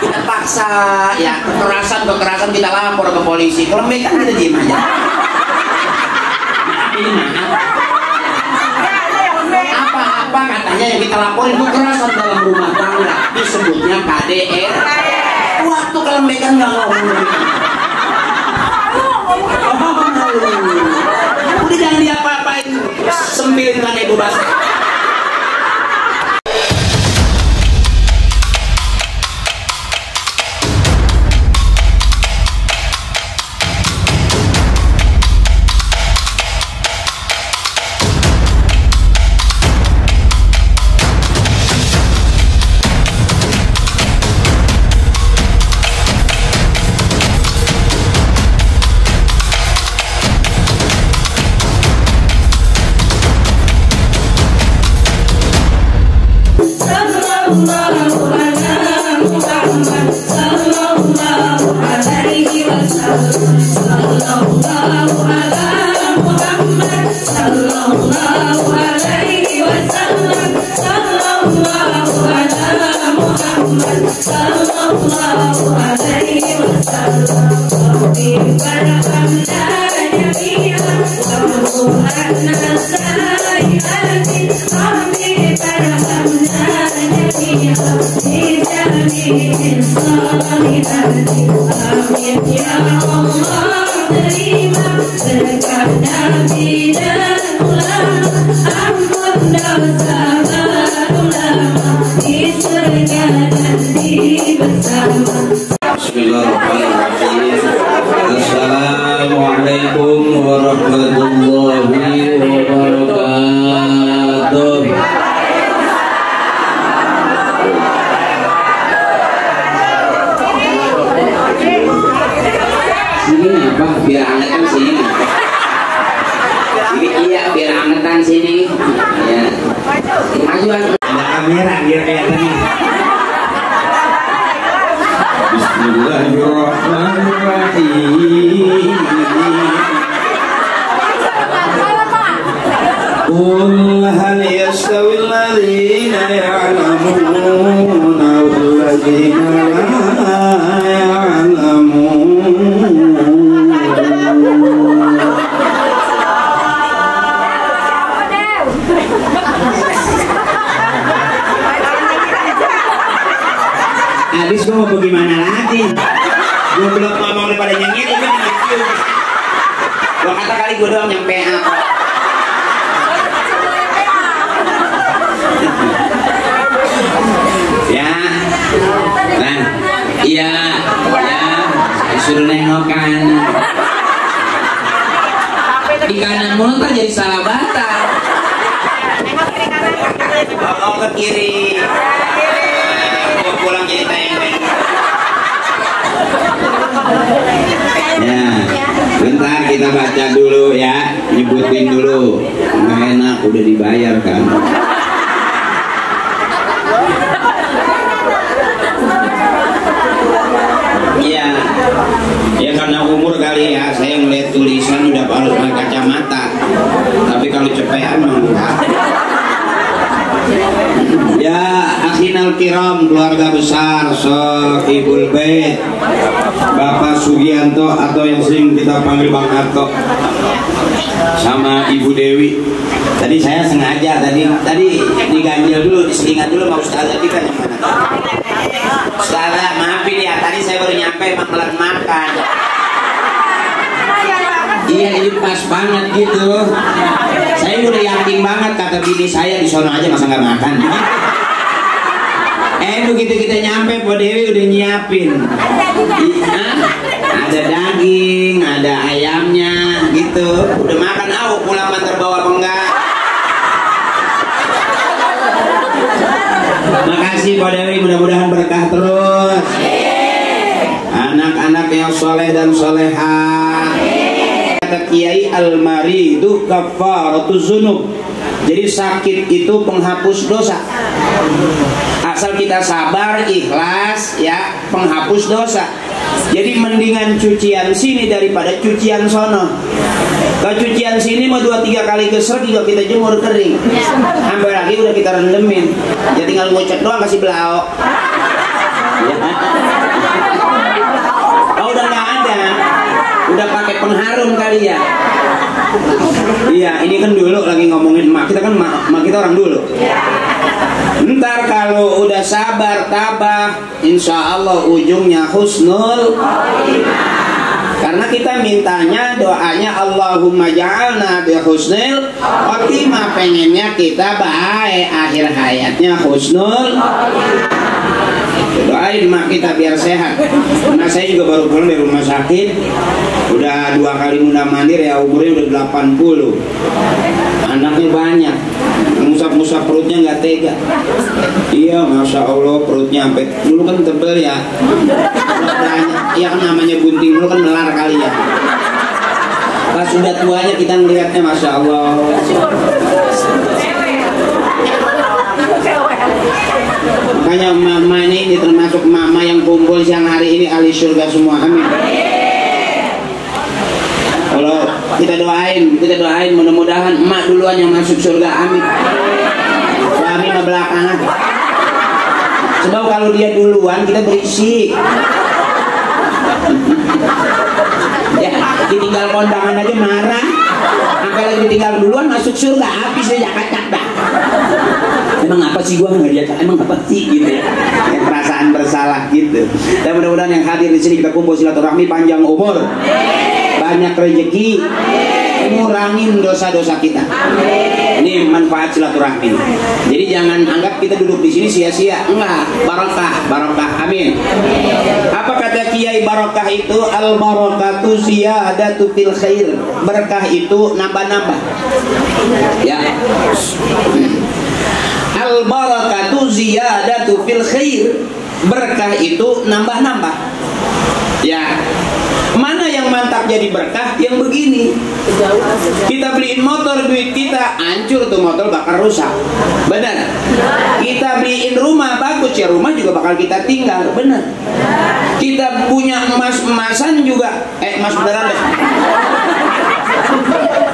kita paksa ya, kekerasan kita lapor ke polisi. Kalau mereka kita diem aja. Ini apa katanya yang kita laporin kekerasan dalam rumah tangga, disebutnya KDR. Waktu kalau mereka nggak ngomong, udah jangan diapa-apain, sembilin kan ibu bas. Bismillahirrahmanirrahim. Assalamualaikum warahmatullahi wabarakatuh. Sini apa? Biar angetan sini. Iya, biar angetan sini. Ya. Majuan. Ada kamera biar kelihatannya. Bismillahirrahmanirrahim. Qul hal yastawil ladzina ya'lamuna wal ladzina la ya'lamun. Habis gue mau bagaimana lagi? Gue belum ngomong daripada nyanyi, gue nyanyi. Gue kata kali gue doang nyampe apa? Ya, nah, iya, suruh nengokan. Di kanan mulu kan jadi salah batal. Oh, ke kiri. Pulang jadi tempe. Ya, bentar kita baca dulu ya, nyebutin dulu. Nggak enak, udah dibayar kan. Iya, ya karena umur kali ya, saya ngeliat tulisan udah harus pakai kacamata. Tapi kalau cepetan mah enggak. Ya, akhinal kiram, keluarga besar Sohibul Bait, Bapak Sugianto atau yang sering kita panggil Bang Harto, sama Ibu Dewi. Tadi saya sengaja tadi diganjel dulu, diselingat dulu sama Ustazah tadi kan yang mana? Ustazah, maafin ya, tadi saya baru nyampe emang telat makan. Iya, ini pas banget gitu. Saya udah yakin banget kata bini saya di sono aja masa nggak makan. Begitu kita nyampe, Po Dewi udah nyiapin. Ada daging, ada ayamnya, gitu. Udah makan, pulang terbawa apa enggak? Makasih Po Dewi, mudah-mudahan berkah terus. Anak-anak yang soleh dan solehah. Kata Kiai Al-Maridu kafaratuz dzunub. Jadi sakit itu penghapus dosa. Asal kita sabar, ikhlas, ya, penghapus dosa. Jadi mendingan cucian sini daripada cucian sono. Kalau cucian sini mau 2-3 kali keseret juga kita jemur kering. Sampai lagi udah kita rendemin. Ya tinggal ngocek doang, kasih belau. Ya. kalian. Iya, ini kan dulu lagi ngomongin emak kita, kan emak kita orang dulu. Ntar kalau udah sabar tabah, insya Allah ujungnya husnul khotimah. Karena kita mintanya doanya Allahumma ja'alna bi husnul khotimah, pengennya kita baik akhir hayatnya husnul khotimah. Doain mak kita biar sehat. Nah saya juga baru pulang dari rumah sakit, udah 2 kali mundar mandir ya, umurnya udah 80. Anaknya banyak, musap-musap perutnya nggak tega. Iya, masya Allah perutnya sampai dulu kan tebel ya. Iya kan namanya bunting dulu kan melar kali ya. Pas sudah tuanya kita ngelihatnya masya Allah. Makanya mama ini termasuk mama yang kumpul siang hari ini ahli surga semua, amin. Kalau kita doain mudah-mudahan emak duluan yang masuk surga, amin. Suami mah belakangan. Sebab kalau dia duluan kita berisik. Ya, ditinggal kondangan aja marah. Apalagi ditinggal duluan masuk surga, habis aja kacak dah. Emang apa sih gua nggak lihat? Emang apa sih gitu ya? Perasaan bersalah gitu. Dan mudah-mudahan yang hadir di sini kita kumpul silaturahmi, panjang umur, banyak rezeki, ngurangin dosa-dosa kita. Ini manfaat silaturahmi. Jadi jangan anggap kita duduk di sini sia-sia. Enggak, barokah, amin. Apa kata Kiai Barokah itu? Al barakatu ziyadatu fil khair. Berkah itu nambah-nambah. Ya. Al barakatu ziyadatu fil khair. Berkah itu nambah-nambah. Ya. Mana yang mantap jadi berkah? Yang begini. Kita beliin motor, duit kita hancur, tuh motor bakal rusak. Benar. Kita beliin rumah bagus, ya rumah juga bakal kita tinggal. Benar. Kita punya emas-emasan juga, emas beneran deh.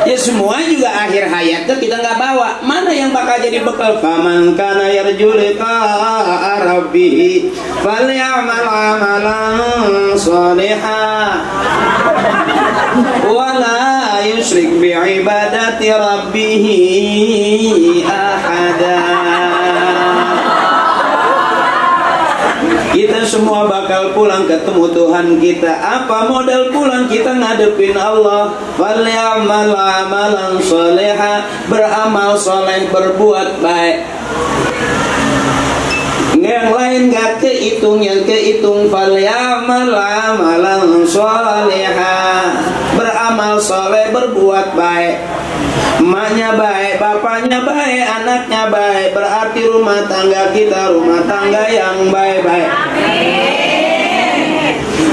Ya semua juga akhir hayatnya kita nggak bawa. Mana yang bakal jadi bekal? Faman kana yarju liqa'a rabbih falyamal amalan shalihan wa la yusyrik bi ibadati rabbih ahada. Kita semua bakal pulang ketemu Tuhan kita. Apa modal pulang? Kita ngadepin Allah. Falyamal amalan shaliha, beramal soleh, berbuat baik. Yang lain gak kehitung, yang kehitung falyamal amalan shaliha, beramal soleh, berbuat baik. Emaknya baik, bapaknya baik, anaknya baik, berarti rumah tangga kita rumah tangga yang baik-baik.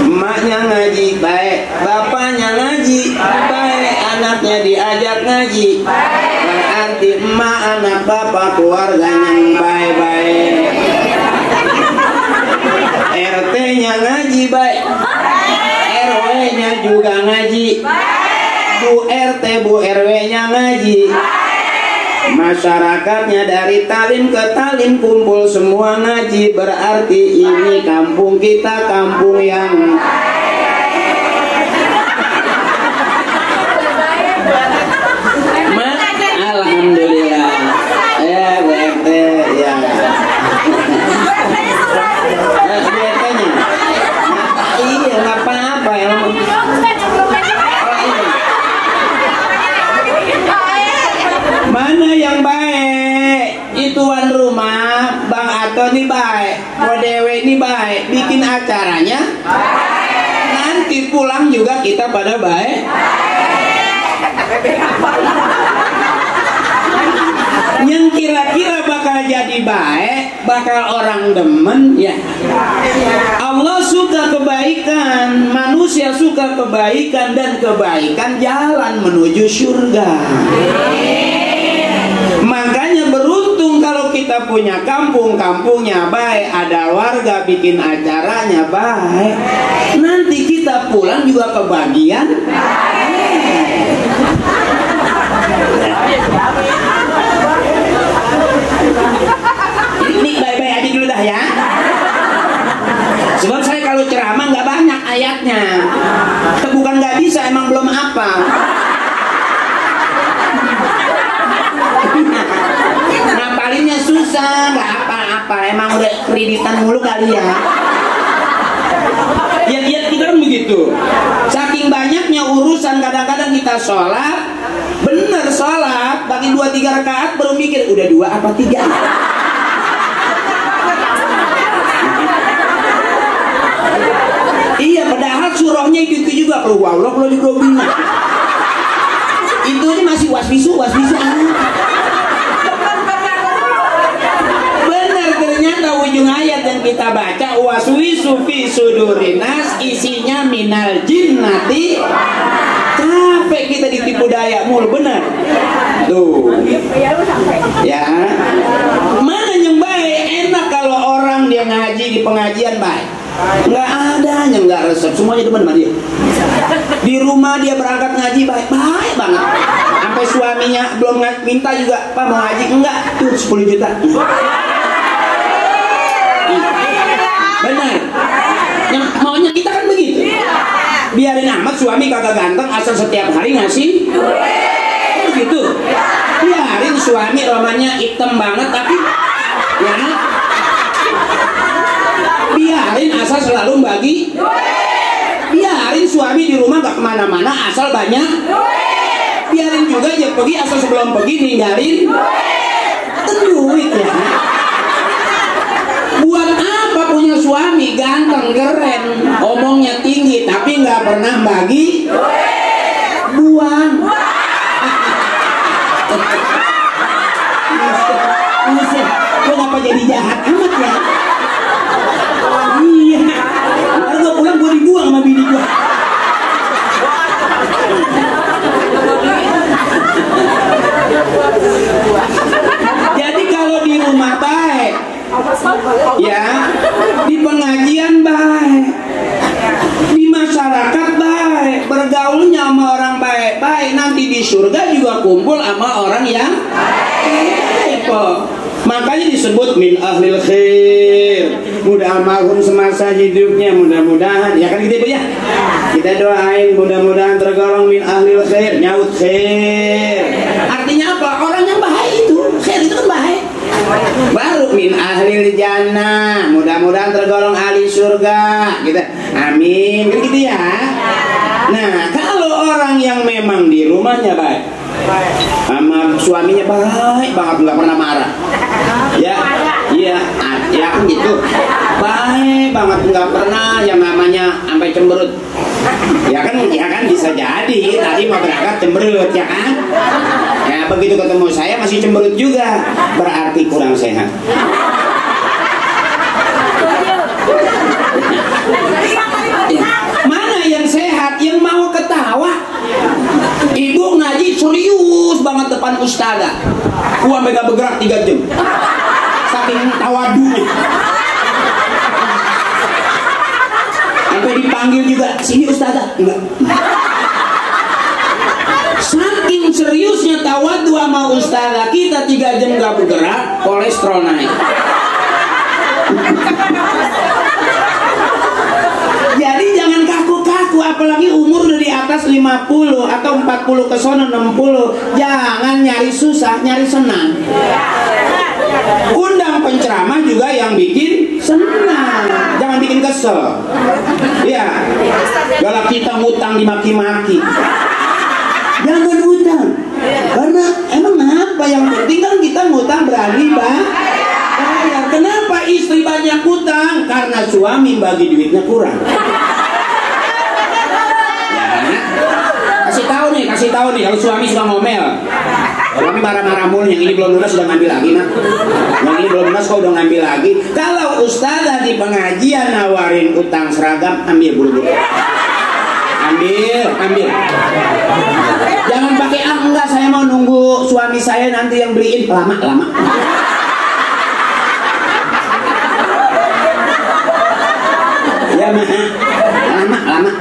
Emaknya ngaji baik, bapaknya ngaji baik, anaknya diajak ngaji, berarti emak, anak, bapak, keluarganya yang baik-baik. RT-nya ngaji baik, RW-nya juga ngaji, Bu RT, Bu RW-nya ngaji, masyarakatnya dari talim ke talim kumpul semua ngaji, berarti ini kampung kita kampung yang alhamdulillah. Ya Bu RT ya. Bu RT-nya iya nggak apa-apa ya. Mana yang baik? Tuan rumah Bang Ato nih baik, Bu Dewe nih baik, bikin acaranya nanti pulang juga kita pada baik. Yang kira-kira bakal jadi baik, bakal orang demen ya. Allah suka kebaikan, manusia suka kebaikan, dan kebaikan jalan menuju surga. Makanya beruntung kalau kita punya kampung, kampungnya baik, ada warga bikin acaranya baik, nanti kita pulang juga kebagian. Ini baik-baik aja dulu dah ya. Sebab saya kalau ceramah nggak banyak ayatnya. Bukan nggak bisa, emang belum apa. apa. Ngapalinnya susah, nggak apa-apa. Emang udah kreditan mulu kali ya. Ya kita kan begitu. Saking banyaknya urusan, kadang-kadang kita sholat, bener sholat, bagi 2-3 rakaat baru mikir udah 2 apa 3. Iya, padahal surahnya itu juga keluar Allah kalau digrobina. Itu ini masih wasbisu. Benar, ternyata ujung ayat yang kita baca waswisu fi sudurinas, isinya minal jinnati. Capek kita ditipu daya mulu, benar. Tuh. Ya. Mana yang baik? Enak kalau orang dia ngaji di pengajian baik. Nggak ada yang nggak resep, semuanya demen sama dia. Di rumah dia berangkat ngaji baik banget. Sampai suaminya belum minta juga, Pak mau ngaji enggak? Tuh 10 juta. Benar. Yang maunya kita kan begitu. Biarin amat suami kagak ganteng asal setiap hari ngasih. Begitu. Biarin suami romannya hitam banget tapi ya. Biarin asal selalu bagi. Biarin suami di rumah gak kemana-mana asal banyak. Biarin juga dia pergi asal sebelum pergi ninggalin duit ya. Buat apa punya suami ganteng keren, omongnya tinggi tapi nggak pernah bagi buang. Gue ngapa jadi jahat amat ya? Iya, ntar gue pulang gue dibuang sama bini gue. Jadi kalau di rumah baik, ya, di pengajian baik, di masyarakat baik, bergaulnya sama orang baik-baik, nanti di surga juga kumpul sama orang yang baik kok. Makanya disebut min ahlil khair. Mudah almarhum semasa hidupnya, mudah-mudahan ya kan gitu ya. Kita doain mudah-mudahan tergolong min ahlil khair, nyaut khair. Artinya apa? Orang yang baik itu, khair itu kan baik. Baru min ahlil jannah, mudah-mudahan tergolong ahli surga. Kita amin, kan gitu ya. Nah, kalau orang yang memang di rumahnya baik, sama suaminya baik banget, nggak pernah marah, ya kan gitu, baik banget, nggak pernah yang namanya sampai cemberut, ya kan bisa jadi tadi mau berangkat cemberut, ya kan, ya begitu ketemu saya masih cemberut juga, berarti kurang sehat. Mana yang sehat, yang mau ketawa? Ibu ngaji serius banget depan ustazah. Gua sampai gak bergerak 3 jam. Saking tawadunya. Sampai dipanggil juga, sini ustazah. Enggak. Saking seriusnya tawadu sama ustazah, kita 3 jam gak bergerak, kolesterol naik. Jadi jangan kaku-kaku, apalagi umur udah di atas 50 atau 40 ke sono 60. Jangan nyari susah, nyari senang. Undang penceramah juga yang bikin senang, jangan bikin kesel. Ya, kalau kita ngutang dimaki-maki, jangan utang. Karena emang apa yang penting kan kita ngutang berani bayar. Kenapa istri banyak utang? Karena suami bagi duitnya kurang. Kasih tahu nih, kalau suami suka ngomel, suami marah-marah mulu, yang ini belum lunas sudah ngambil lagi, nak. Yang ini belum lunas kok udah ngambil lagi. Kalau ustazah di pengajian nawarin utang seragam, ambil buru-buru. Ambil. Jangan pakai enggak, saya mau nunggu suami saya nanti yang beliin, lama. Ya lama.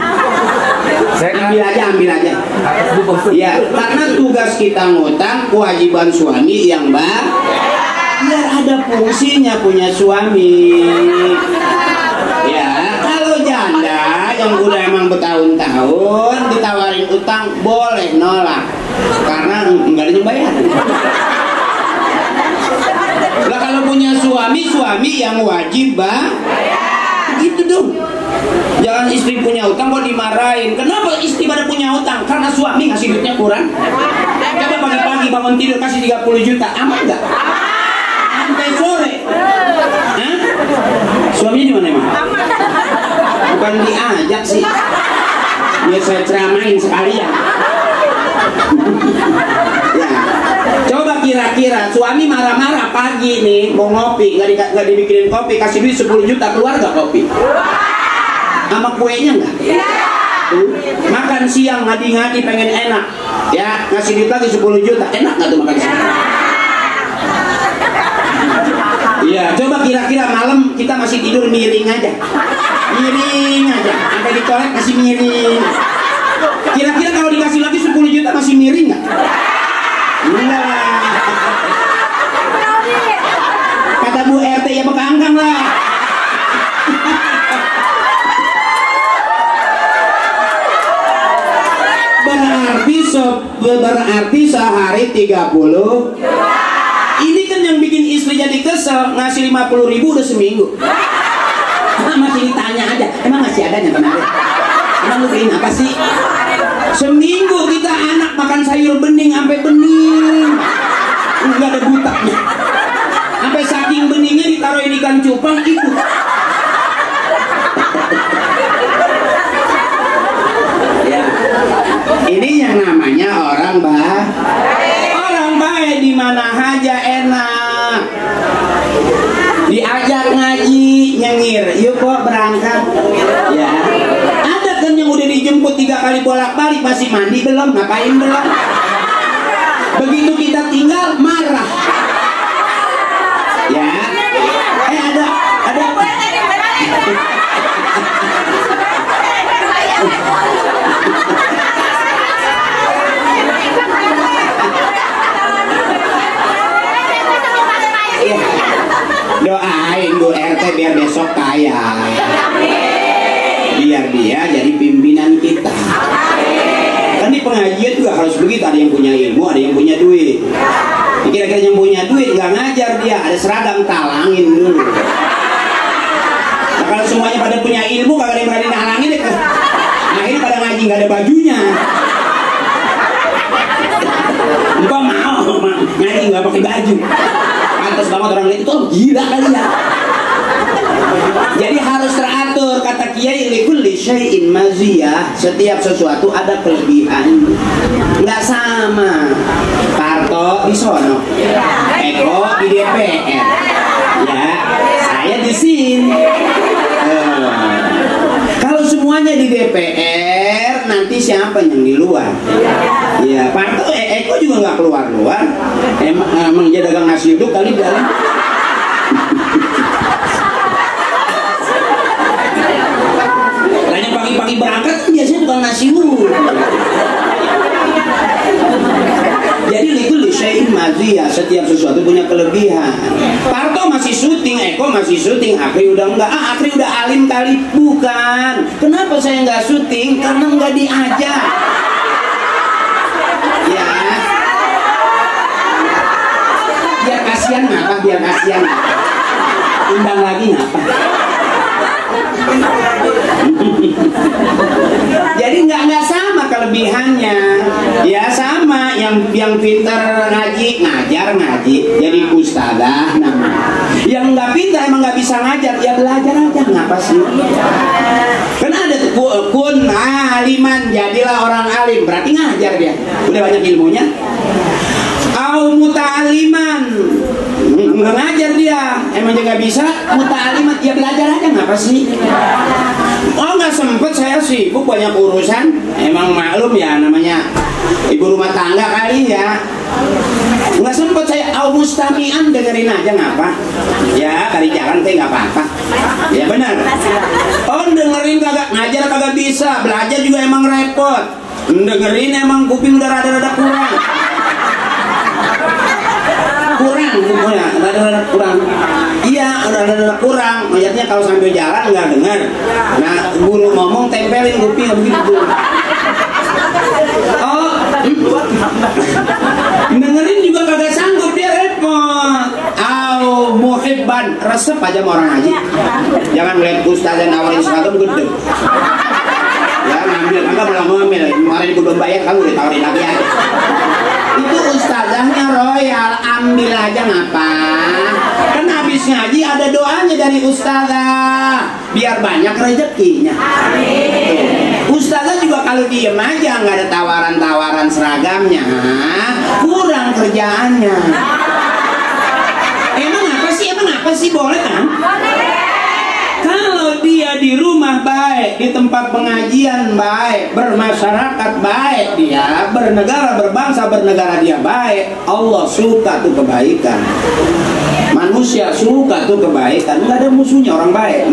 Ambil aja. Ya, karena tugas kita ngutang, kewajiban suami yang biar ada fungsinya punya suami. Ya, kalau janda yang udah emang bertahun-tahun ditawarin utang boleh nolak karena nggak ada yang bayar. Lah kalau punya suami yang wajib gitu dong. Jangan istri punya utang kok dimarahin. Kenapa istri pada punya utang? Karena suami ngasih duitnya kurang. Coba pagi-pagi bangun tidur kasih 30 juta, aman nggak? Sampai sore. Hah? Suaminya di mana emang? Bukan diajak sih. Biar saya ceramain sekalian. Ya. Coba kira-kira suami marah-marah pagi nih mau ngopi, nggak dibikinin kopi, kasih duit 10 juta, keluar nggak kopi? Sama kuenya nggak? Makan siang ngadi-ngadi pengen enak, ya ngasih duit lagi 10 juta, enak nggak tuh makan siang? Iya, coba kira-kira malam kita masih tidur miring aja, sampai ditolak masih miring. Kira-kira kalau dikasih lagi 10 juta masih miring nggak? Enggak. Kata Bu RT ya bekangkang lah. Berarti sehari 30. Ini kan yang bikin istri jadi kesel, ngasih 50.000 udah seminggu. Masih ditanya aja, emang masih ada yang kemarin? Emang lu beliin apa sih? Seminggu kita anak makan sayur bening sampai bening, nggak ada butaknya. Sampai saking beningnya ditaruhin ikan cupang itu. Ya. Ini yang namanya orang baik. Orang baik di mana aja enak. Diajak ngaji, nyengir, yuk kok berangkat. Ya. Ada kan yang udah dijemput 3 kali bolak-balik masih mandi belum, ngapain belum? Begitu kita tinggal marah. Ya. Ada. Doain Bu RT biar besok kaya, biar dia jadi pimpinan kita. Kan di pengajian juga harus begitu, ada yang punya ilmu, ada yang punya duit. Kira-kira yang punya duit nggak ngajar dia, ada seragam talangin dulu. Nah, kalau semuanya pada punya ilmu kagak ada yang berani nalangin deh. Akhirnya pada ngaji nggak ada bajunya. Engkau mau ngaji nggak pakai baju. Pantas banget orang lihat itu gila kali ya. Jadi harus teratur, kata Kiai likulli syai'in maziyah, setiap sesuatu ada kelebihan. Nggak sama. Parto di sono, Eko di DPR, ya saya di sini. Kalau semuanya di DPR, nanti siapa yang di luar? Ya, Parto Eko juga nggak keluar-luar. Emang dia dagang nasi uduk kali dalam. Tanya pagi-pagi berangkat kan biasanya tukang nasi uduk. Jadi likulli syai'in maziyah, setiap sesuatu punya kelebihan. Parto masih syuting, Eko masih syuting, Akri udah enggak. Akri udah alim kali. Bukan. Kenapa saya nggak syuting? Karena nggak diajak. Ya. Biar kasihan ngapa? Biar kasihan. Undang lagi ngapa? Jadi nggak sama kelebihannya. Ya sama, yang pintar ngaji ngajar ngaji jadi ustadzah namanya. Yang nggak pintar emang nggak bisa ngajar, ya belajar aja, ngapa sih? Kan ada tuh kun aliman, jadilah orang alim, berarti ngajar dia, udah banyak ilmunya. Au muta'aliman, nggak ngajar dia, emang dia nggak bisa muta'aliman, ya belajar aja, ngapa sih? Oh nggak sempet, saya sibuk banyak urusan. Emang maklum ya namanya ibu rumah tangga kali ya. Nggak sempet saya au mustami'an, dengerin aja ngapa? Ya kali jalan teh nggak apa-apa. Ya benar. Oh dengerin kagak, ngajar kagak bisa, belajar juga emang repot. Dengerin emang kuping udah rada-rada kurang. Rada-rada kurang. Iya, rada-rada kurang. Maksudnya kalau sambil jalan nggak dengar. Nah, guru ngomong tempelin kuping begitu. Dengerin juga kagak sanggup, dia repot. Muhibban, resep aja sama orang ngaji. Jangan lihat ustazah nawarin seragam gede. Ya ngambil, kagak malah ngambil. Kemarin gue belum bayar, kamu udah tawarin lagi aja. Itu ustazahnya royal, ambil aja ngapa? Kan habis ngaji ada doanya dari ustazah, biar banyak rezekinya. Ustazah juga kalau diem aja nggak ada tawaran-tawaran seragamnya, kurang kerjaannya. Emang apa sih boleh kan? Kalau dia di rumah baik, di tempat pengajian baik, bermasyarakat baik, dia bernegara, berbangsa, bernegara dia baik, Allah suka tuh kebaikan. Manusia suka tuh kebaikan, nggak ada musuhnya orang baik.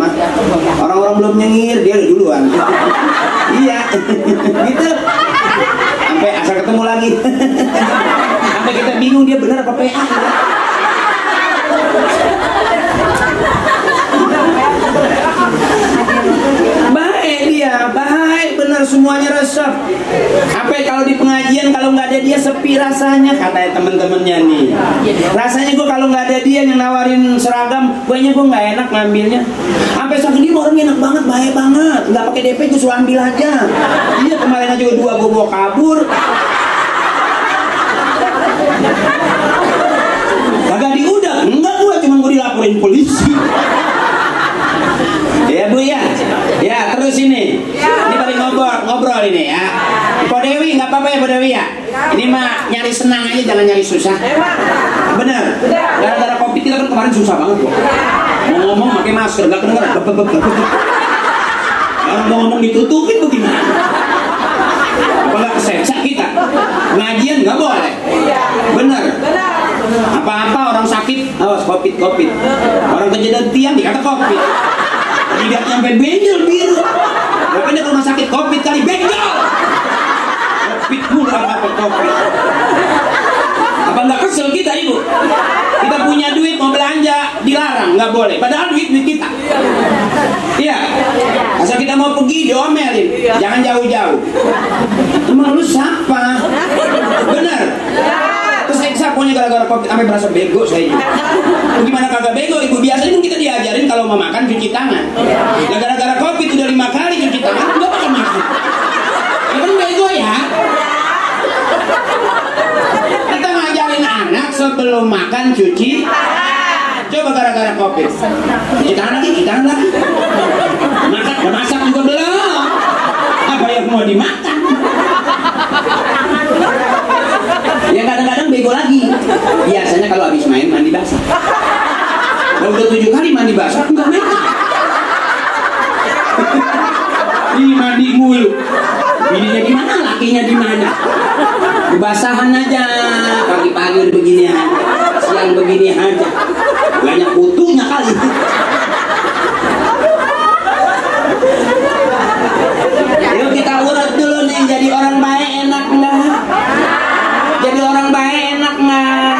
Orang-orang belum nyengir, dia udah duluan. Iya, gitu. Sampai asal ketemu lagi. Sampai kita bingung dia benar apa PA. Baik dia, baik bener semuanya resep. Sampai kalau di pengajian kalau nggak ada dia sepi rasanya, kata temen-temennya nih. Rasanya gue kalau nggak ada dia yang nawarin seragam, gue nggak enak ngambilnya. Sampai saat ini orang enak banget, baik banget, nggak pakai DP gue suruh ambil aja. Iya kemarin aja gue bawa kabur. Kagak diudah, enggak gue dilaporin polisi. Ya Bu ya, ya terus ini paling ngobrol ini ya. Po Dewi nggak apa-apa ya Po Dewi ya. Ini mah nyari senang aja, jangan nyari susah. Bener. Gara-gara COVID kita kan kemarin susah banget kok. Mau ngomong pakai masker nggak kedengeran. Orang mau ngomong ditutupin bagaimana? Apa nggak kesensak kita? Pengajian nggak boleh. Bener. Apa-apa orang sakit, awas COVID. Orang kejadian tiang dikata COVID. Tidak nyampe benjol biru. Makanya rumah sakit COVID kali benjol. COVID mulu apa COVID. Apa nggak kesel kita ibu? Kita punya duit mau belanja dilarang, nggak boleh. Padahal duit kita. Iya. Asal kita mau pergi diomelin. Jangan jauh-jauh. Emang lu siapa? Bener. Terus saya pokoknya gara-gara COVID sampai berasa bego saya. Gimana kagak bego ibu? Biasanya kan kita diajarin kalau mau makan cuci tangan. Nah gara-gara COVID udah 5 kali cuci tangan, nggak pakai masker. Ya kan bego ya. Kita ngajarin anak sebelum makan cuci. Coba gara-gara COVID. Cuci tangan lagi. Makan, udah masak juga belum. Apa yang mau dimakan? Ya kadang-kadang bego lagi. Biasanya kalau habis main mandi basah. Kalau udah 7 kali mandi basah enggak main. Ini mandi mulu. Bininya di mana, lakinya di mana? Kebasahan aja. Pagi-pagi udah begini aja. Siang begini aja. Banyak kutunya kali. Yuk kita urut dulu nih, jadi orang baik enak enggak? Jadi orang baik enak nggak?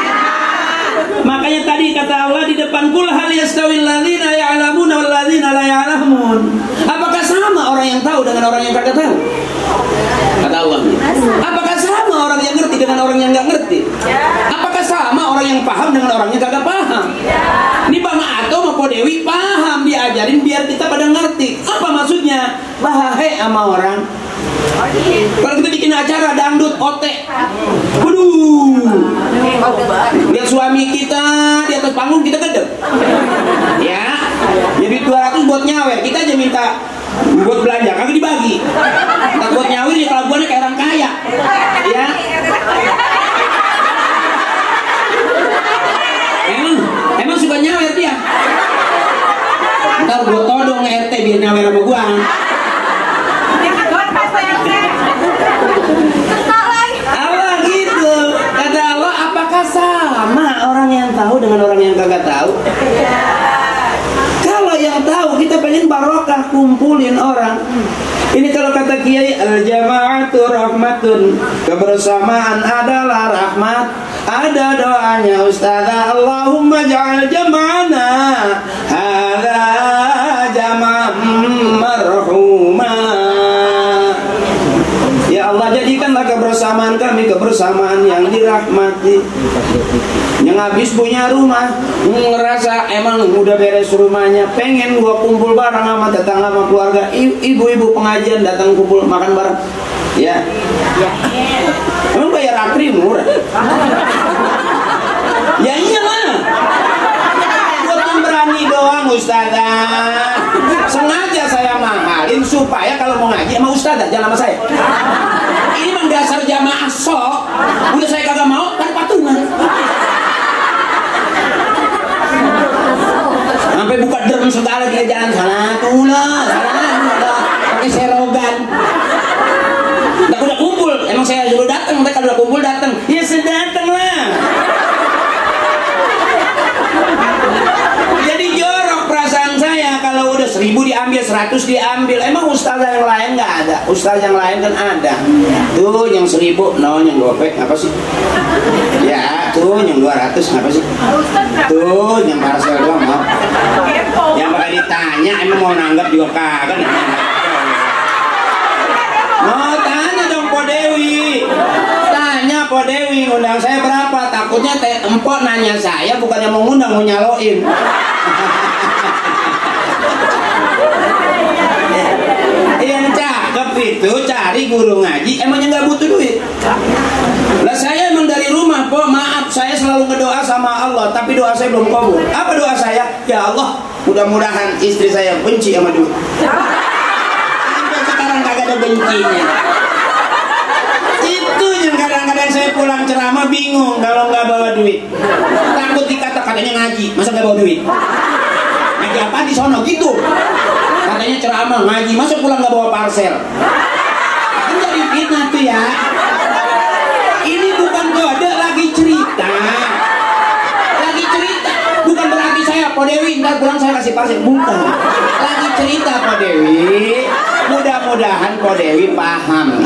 Makanya tadi kata Allah di depan kul hal yastawil ladzina ya'lamuna wal ladzina la ya'lamun. Apakah sama orang yang tahu dengan orang yang kagak tahu? Kata Allah. Apakah sama orang yang ngerti dengan orang yang nggak ngerti? Apakah sama orang yang paham dengan orang yang kagak paham? Ini Bang Ato sama Po Dewi paham, diajarin biar kita pada ngerti. Apa maksudnya? Bahaya sama orang. Kalau kita bikin acara dangdut otek, waduh, lihat suami kita di atas panggung kita gedek, ya, jadi 200 buat nyawer, kita aja minta buat belanja, kagak dibagi, kita buat nyawer di kelabuannya kayak orang kaya, ya. Emang suka nyawer dia, ntar gua todong RT biar nyawer sama gua. Allah gitu. Kata Allah, apakah sama orang yang tahu dengan orang yang kagak tahu? Kalau yang tahu kita pengen barokah, kumpulin orang. Ini kalau kata Kiai, al-jama'atu rahmatun, kebersamaan adalah rahmat. Ada doanya Ustazah, Allahumma ja'al jama'ana hadza jama'an marhuma. Ya Allah, jadikanlah kebersamaan kami dirahmati. Yang habis punya rumah ngerasa emang udah beres rumahnya, pengen gua kumpul bareng sama tetangga sama keluarga, ibu-ibu pengajian datang kumpul makan bareng. Ya. Emang bayar akri murah? Ya iyalah. Gua tuh berani doang ustazah. Sengaja saya mahalin supaya kalau mau ngaji sama ustazah jangan sama saya. Ini memang dasar jamaah sok. Udah saya kagak mau kan patungan. Sampai buka drum segala dia jalan sana tuh lah, pakai serogan. Udah kumpul, emang saya suruh datang, mereka udah kumpul datang, ya sedatang lah. Jadi jorok perasaan saya kalau udah 1000 diambil, 100 diambil. Emang ustazah yang lain nggak ada? Ustazah yang lain kan ada. Tuh yang 1000, yang 2 apa sih? Ya, tuh yang 200 apa sih? Tuh yang parcel doang mau. Yang bakal ditanya emang mau nanggap juga kagak. Mau tanya dong Po Dewi. Tanya Po Dewi ngundang saya berapa? Takutnya empok nanya saya bukannya mau ngundang, mau nyaloin. Yang cakep itu cari guru ngaji emangnya nggak butuh duit. Lah saya emang dari rumah Po, maaf saya selalu ngedoa sama Allah tapi doa saya belum kabul. Apa doa saya? Ya Allah, mudah-mudahan istri saya benci sama duit. Sampai sekarang kagak ada bencinya. Itu yang kadang-kadang saya pulang ceramah bingung kalau nggak bawa duit. Takut dikata-katanya ngaji, masa nggak bawa duit? Ngaji apa di sono gitu? Katanya ceramah ngaji, masa pulang nggak bawa parcel? Kan jadi fitnah tuh ya. Ini bukan kode, lagi cerita. Lagi cerita. Bukan berarti saya Po Dewi ntar pulang saya kasih parcel, bukan. Lagi cerita Po Dewi. Mudah-mudahan Po Dewi paham.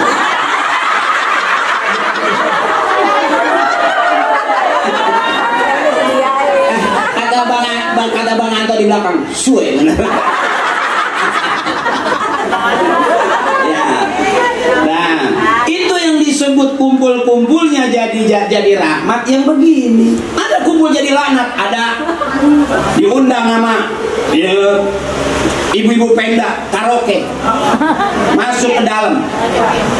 Kata Bang Anto di belakang, suwe bener. Ya. Nah, itu yang disebut kumpul-kumpulnya jadi rahmat yang begini. Ada kumpul jadi laknat, ada diundang sama ibu-ibu Pemda karaoke, masuk ke dalam.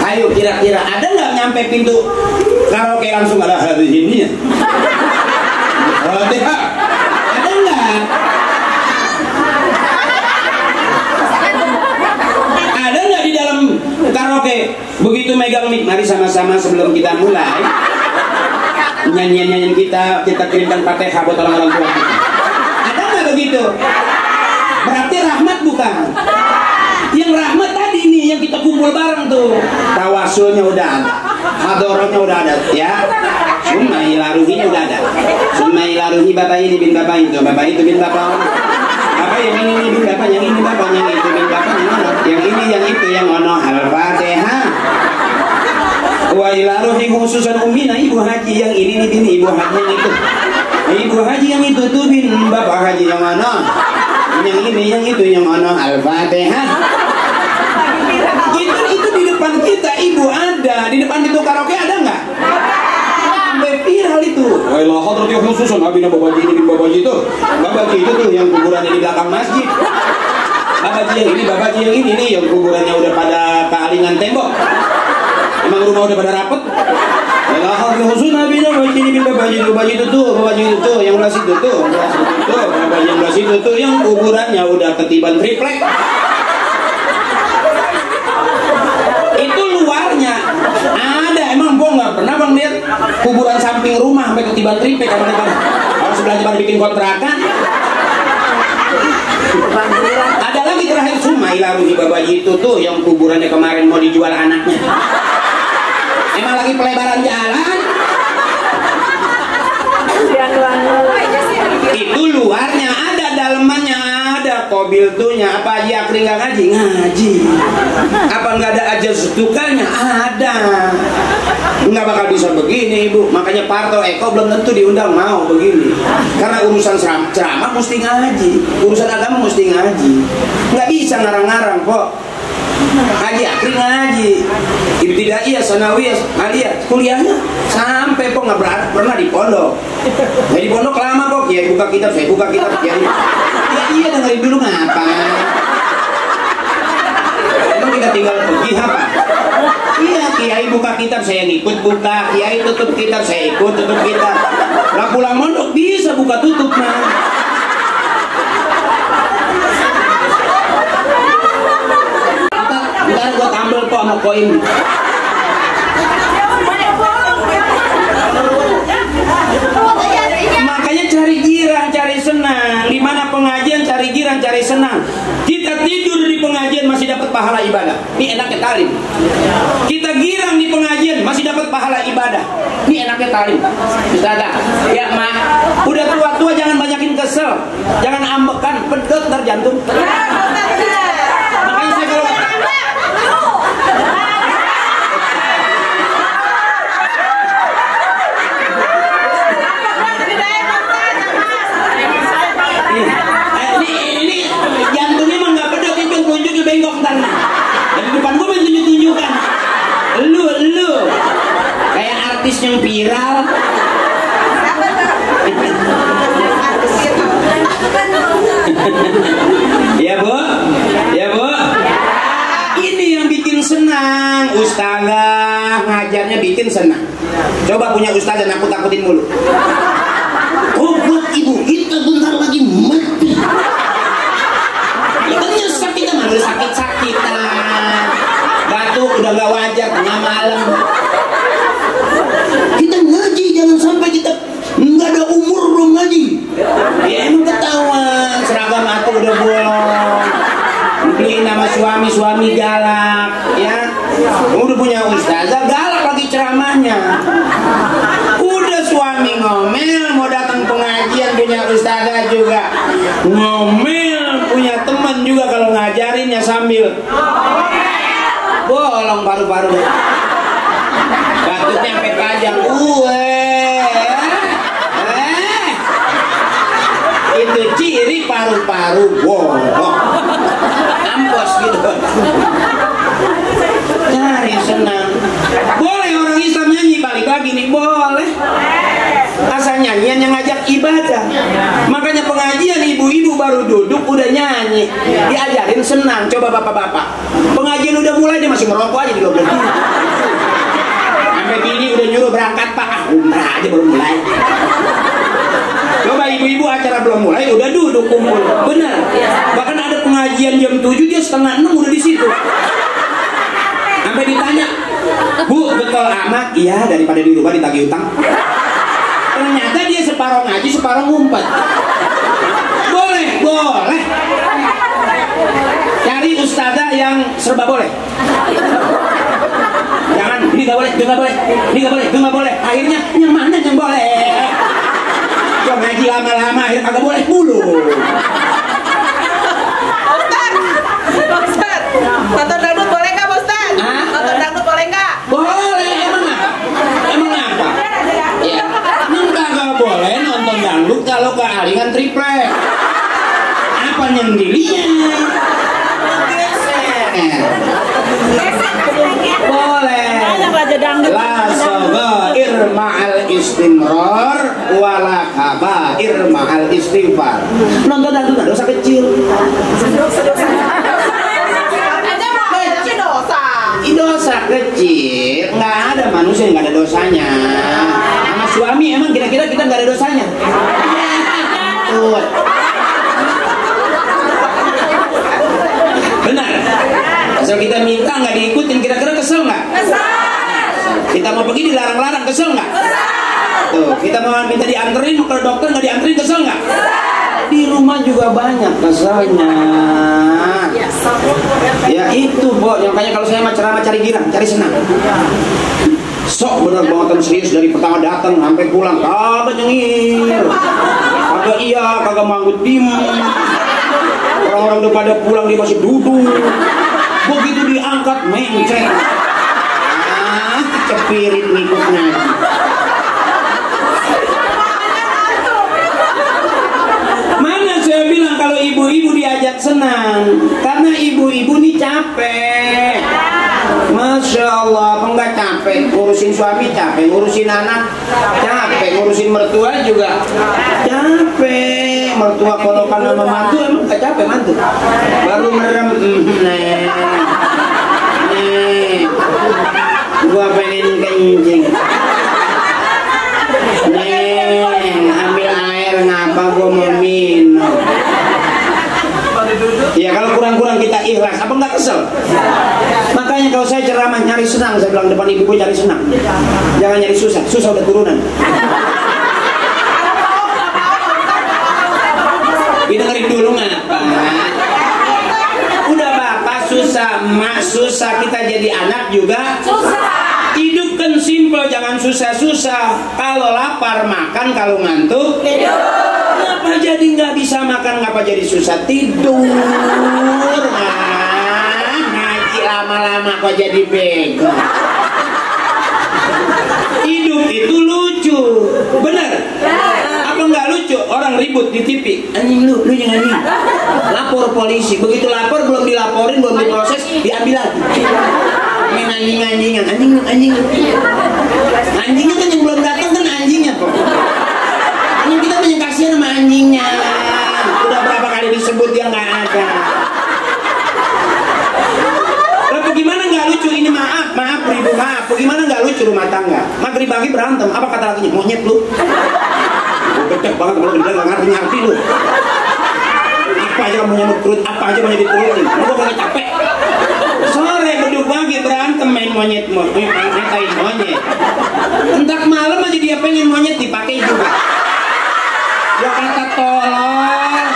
Ayo kira-kira ada nggak nyampe pintu karaoke langsung ada hari ini ya? Ada nggak? Ada nggak di dalam karaoke begitu megang mic? Mari sama-sama sebelum kita mulai nyanyian kita kirimkan Fatihah buat orang-orang tua kita. Ada nggak begitu? Berarti rahmat bukan? Yang rahmat tadi nih yang kita kumpul bareng tuh. Tawasulnya udah ada, hadorotnya udah ada, ya. Summa ila ruhinya udah ada. Summa ila ruhi bapak ini bin bapak itu, bapak itu bin bapak. Apa yang ini bin bapak, yang ini bapak, yang itu bin bapak, yang ini, yang itu, yang ono Al-Fatihah. Wa ila ruhi khususan ummina ibu haji, yang ini bin ibu haji yang itu. Ibu haji yang itu tuh bin bapak haji yang ono. Yang ini, yang itu, yang ono Al-Fatihah. Itu di depan kita ibu ada, di depan itu karaoke ada nggak? Sampai viral itu. Wailah hadrati khususan Habibna Babaji ini bin Babaji itu. Babaji itu tuh yang kuburannya di belakang masjid. Babaji yang ini, Babaji yang ini nih yang kuburannya udah pada kealingan tembok. Emang rumah udah pada rapet. Wailah hadrati khususan Habibna Babaji ini bin Babaji itu. Babaji itu tuh, Babaji itu tuh yang belah situ tuh, Babaji yang belah situ tuh yang kuburannya udah ketiban triplek. Itu luarnya ada, emang gua nggak pernah bang lihat kuburan samping rumah sampai ketiban triplek kalau sebelah Jepang bikin kontrakan. Ada lagi terakhir Summa ila ruhi babaji itu tuh yang kuburannya kemarin mau dijual anaknya. Emang lagi pelebaran jalan. Itu luarnya ada, dalemannya ada, kobil tuhnya. Apa Haji Akri nggak ngaji? Ngaji. Apa nggak ada aja setukanya? Ada. Nggak bakal bisa begini ibu. Makanya Parto Eko belum tentu diundang mau begini. Karena urusan ceramah mesti ngaji, urusan agama mesti ngaji. Nggak bisa ngarang-ngarang kok. Haji Akri ngaji, Ibtidaiyah, Sanawiyah, Aliyah, kuliahnya sampai sampai kok nggak pernah di pondok. Nah, di pondok lama kok, kiai buka kitab, saya buka kitab, kiai. Ya iya dengerin dulu ngapa? Emang kita tinggal pergi apa? Iya, kiai buka kitab, saya ngikut buka. Kiai tutup kitab, saya ikut tutup kitab. Lah pulang mondok bisa buka tutup mah. Ntar gua tambel kok sama koin. Makanya cari girang, cari senang. Di mana pengajian cari girang, cari senang. Kita tidur di pengajian masih dapat pahala ibadah. Ini enaknya talim. Kita girang di pengajian masih dapat pahala ibadah. Ini enaknya talim. Ustazah, ya mak, udah tua-tua jangan banyakin kesel, jangan ambekan, pedot ntar jantung. Makanya saya kalau ini jantungnya mah nggak pedot, itu kunjungnya bengkok ntar. Dari depan gua main tunjuk-tunjukkan. Lu kayak artis yang viral. Ya bu, ya bu. Ini yang bikin senang. Ustazah ngajarnya bikin senang. Coba punya ustazah nakut-nakutin mulu. Oh buat ibu kita bentar lagi mati. Kita nyesek, kita malah sakit-sakitan. Batuk udah gak wajar tengah malam. Kita ngaji jangan sampai kita nggak ada umur belum ngaji. Ya emang ketahuan seragam aku udah bolong. Beliin nama suami galak, ya. Udah punya ustazah galak lagi ceramahnya. Udah suami ngomel mau datang pengajian, punya ustazah juga ngomel, punya teman juga kalau ngajarinnya sambil bolong paru-paru. Batuknya sampai panjang. Itu ciri paru-paru bolong. Ampos gitu. Cari senang. Boleh orang Islam nyanyi, balik lagi nih, boleh. Asal nyanyian yang ngajak ibadah. Makanya pengajian ibu-ibu baru duduk udah nyanyi, diajarin senang. Coba bapak-bapak, pengajian udah mulai dia masih merokok aja di lobe. Sampai gini udah nyuruh berangkat pak, umrah aja belum mulai. Coba ibu-ibu acara belum mulai udah duduk kumpul, bener. Bahkan ada pengajian jam 7 dia setengah 6 udah di situ. Sampai ditanya, Bu betul amat? Iya, daripada di rumah ditagih utang. Ternyata dia separuh ngaji, separuh ngumpet. Boleh. Cari ustazah yang serba boleh. Jangan, ini gak boleh, ini gak boleh. Akhirnya, yang mana yang boleh? Kok ngaji lama-lama, akhirnya kagak boleh mulu. Ustaz, nonton dangdut boleh nggak, Ustaz? Nonton dangdut boleh nggak? Boleh, emang apa? Ya, nggak boleh nonton dangdut kalau kealingan triplek. Apa nyendirinya? Boleh. La sagair ma'al istimrar wala kabair ma'al istighfar. Nonton dangdut ada dosa kecil. Dosa kecil, nggak ada manusia yang nggak ada dosanya. Sama suami emang kira-kira kita nggak ada dosanya? Benar. Asal kita minta nggak diikutin, kira-kira kesel nggak? Kita mau pergi dilarang-larang, kesel nggak? Tuh, kita mau minta dianterin ke dokter nggak dianterin, kesel nggak? Di rumah juga banyak keselnya. Ya itu Bo, yang kayak kalau saya ceramah cari girang, cari senang. Sok bener banget serius dari pertama datang sampai pulang kagak nyengir, kagak iya, kagak manggut dim. Orang-orang udah pada pulang dia masih duduk. Begitu diangkat mencret. Cepirit ngikut ngaji. Mana saya bilang kalau ibu-ibu diajak senang, karena ibu-ibu nih capek. Masya Allah, kok nggak capek? capek, ngurusin suami capek, ngurusin anak capek, ngurusin mertua juga capek. Mertua kolokan sama mantu emang gak capek mantu, baru merem. Nih gua pengen kencing, ambil air, ngapa gua mau minum. Ya kalau kurang-kurang kita ikhlas, apa nggak kesel? Makanya kalau saya ceramah nyari senang, saya bilang depan ibu cari senang, jangan nyari susah, susah udah turunan. Dengerin dulu ngapa? Udah bapak susah, mak susah, kita jadi anak juga susah. Hidupkan simpel, jangan susah-susah. Kalau lapar makan, kalau ngantuk tidur. Ngapa jadi nggak bisa makan? Ngapa jadi susah tidur? Ngaji lama-lama kok jadi bego. Hidup itu lucu, bener? Apa nggak lucu? Orang ribut di TV, anjing lu yang anjing. Lapor polisi, begitu lapor belum dilaporin, belum diproses, diambil lagi. Main anjing-anjingan, anjing. Anjingnya kan yang belum datang kan anjingnya kok. Anjing kita punya kasihan sama anjingnya. Udah berapa kali disebut dia nggak ada. Lalu gimana nggak lucu ini? Maaf ribu maaf. Bagaimana nggak lucu rumah tangga? Maghrib pagi berantem. Apa kata lakinya? Monyet lu. Gede banget kalau bilang nggak ngerti lu. Apa aja kamu nyamuk perut, apa aja mau diturutin. Gua gak capek. Sore beduk pagi berantem main monyet ngatain monyet. Entar malam aja dia pengen monyet dipakai juga. Gua kata tolong.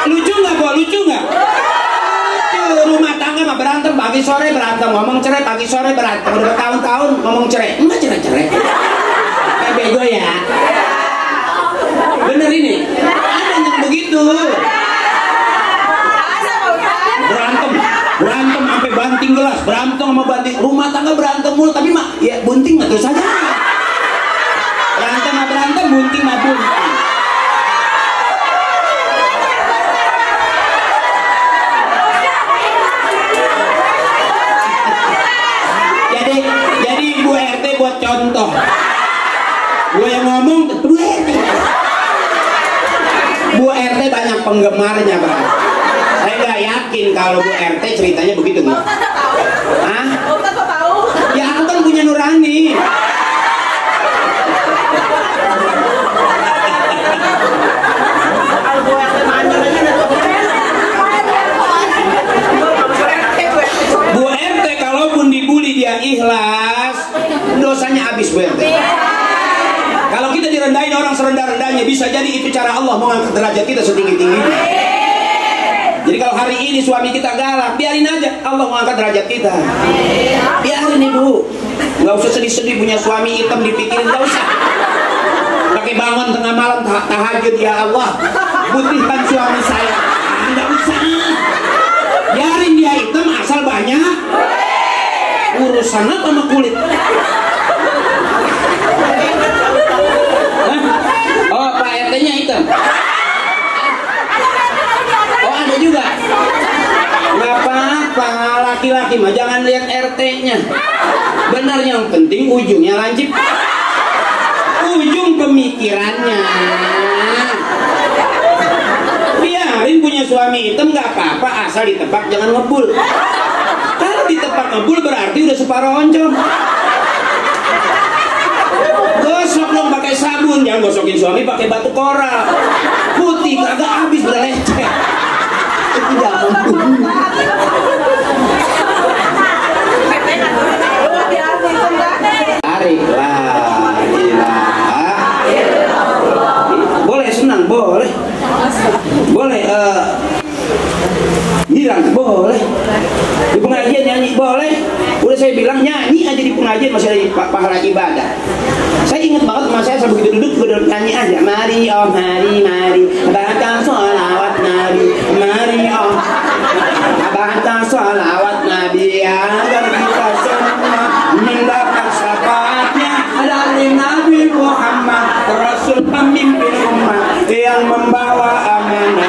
Lucu nggak? Lucu. Rumah tangga mah berantem pagi sore berantem, ngomong cerai pagi sore berantem, udah bertahun-tahun ngomong cerai, enggak cerai. Kayak bego ya. Bener ini, ada yang begitu. Berantem sampai banting gelas, berantem sama banting. Rumah tangga berantem mulu, tapi mah ya bunting mah terus saja. Berantem, bunting mah bunting. Jadi Bu RT buat contoh. Gue yang ngomong, Bu RT banyak penggemarnya, Bang. Saya nggak yakin kalau Bu RT ceritanya begitu, nggak? Hah? Tahu? Ya aku kan punya nurani. Bu RT kalaupun dibully dia ikhlas, dosanya habis Bu RT. Kalau kita direndahin orang serendah-rendahnya, bisa jadi itu cara Allah mengangkat derajat kita setinggi-tingginya. Jadi kalau hari ini suami kita galak, biarin aja, Allah mengangkat derajat kita. Biarin ibu, nggak usah sedih-sedih punya suami hitam dipikirin, nggak usah. Pakai bangun tengah malam tahajud, ya Allah, putihkan suami saya. Nggak usah. Biarin dia hitam asal banyak urusan apa sama kulit. Oh, Pak RT-nya hitam. Oh, ada juga. Nggak apa-apa, laki-laki mah jangan lihat RT-nya. Benar, yang penting ujungnya lancip. Ujung pemikirannya. Biarin punya suami hitam nggak apa-apa, asal ditebak jangan ngebul. Kalau ditebak ngebul berarti udah separuh oncom. Gosok dong pakai sabun, jangan gosokin suami pakai batu koral. Putih kagak habis, udah lecet. Itu jangan. Tariklah boleh senang, boleh bilang boleh di pengajian nyanyi boleh. Udah saya bilang nyanyi aja di pengajian masih ada pahala ibadah. Saya ingat banget mas saya begitu duduk nyanyi aja. Mari oh mari baca sholawat Nabi. Mari oh baca sholawat Nabi agar kita semua mendapat syafaatnya dari Nabi Muhammad, Rasul pemimpin umat yang membawa amanah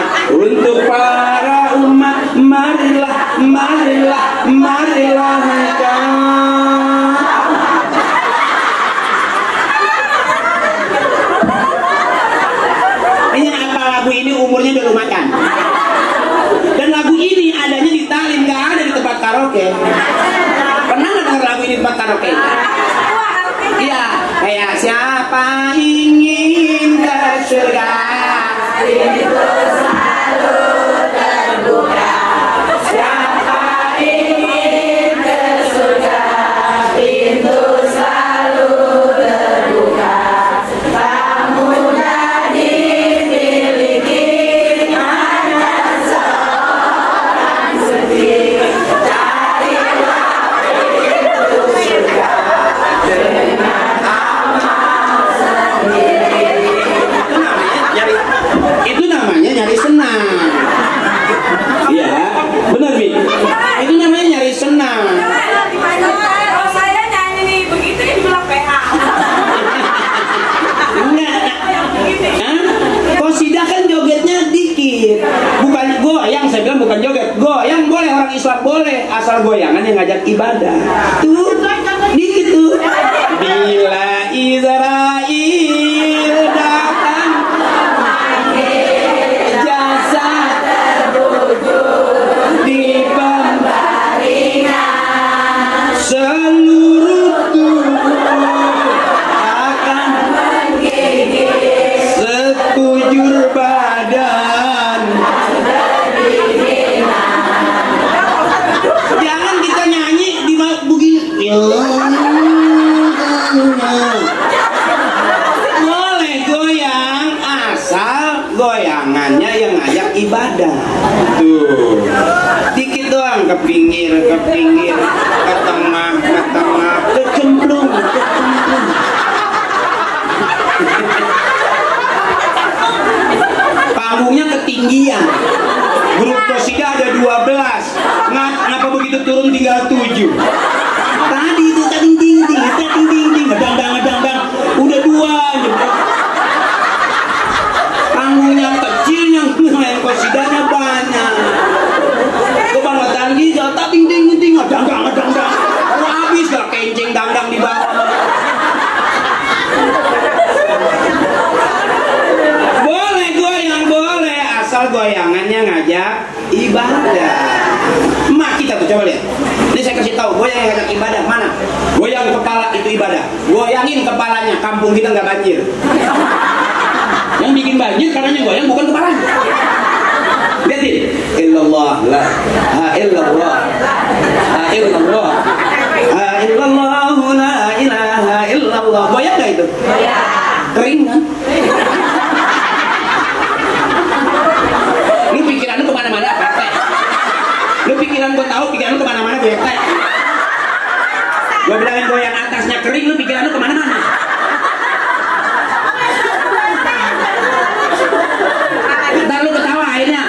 udah lu makan. Dan lagu ini adanya di Talim, nggak ada di tempat karaoke. Pernah nggak denger lagu ini di tempat karaoke? Iya, kayak siapa ingin ke surga, pintu selalu terbuka. Siapa ingin ke surga, pintu selalu terbuka. Tak mudah dimiliki hanya seorang sedih. Carilah pintu surga dengan amal sendiri. Itu namanya nyari senang. Iya, benar Bi. Itu namanya nyari senang. Kalau saya nyanyi begitu ya dibilang PH. Enggak. Qasidah kan jogetnya dikit. Bukan goyang, saya bilang bukan joget. Goyang boleh, orang Islam boleh, asal goyangan yang ngajak ibadah. Tuh, dikit tuh. Bila Israel datang jasad terwujud di pembaringan, seluruh tubuh akan menggigit sekujur badan. Jangan kita nyanyi di begini. Boleh goyang asal goyangannya yang ngajak ibadah. Tuh, dikit doang, ke pinggir, ke tengah, ke cemplung. Panggungnya ketinggian. Grup qasidah ada 12. Ngapa begitu turun tinggal 7? Tadi itu ding ngedang, udah 2 aja. Panggungnya kecil, yang main qasidahnya banyak. Coba tadi tak ding ngedang. Habis gak kencing dangdang di bawah. Boleh goyang, boleh asal goyangannya ngajak ibadah. Emak kita tuh coba lihat. Ini saya kasih tahu, goyang yang ngajak ibadah mana? Goyang kepala itu ibadah. Goyangin kepalanya, kampung kita nggak banjir. Yang bikin banjir karena yang goyang bukan kepalanya. Lihatin. Illallah, la illallah, illallah, illallah, la ilaha illallah. Goyang nggak itu? Kering kan? Lu pikiran lu kemana-mana apa? Lu pikiran gua tahu, pikiran lu kemana-mana gue tek. Gua bilangin goyang atasnya kering, lu pikiran lu kemana-mana. Ntar lu ketawa akhirnya.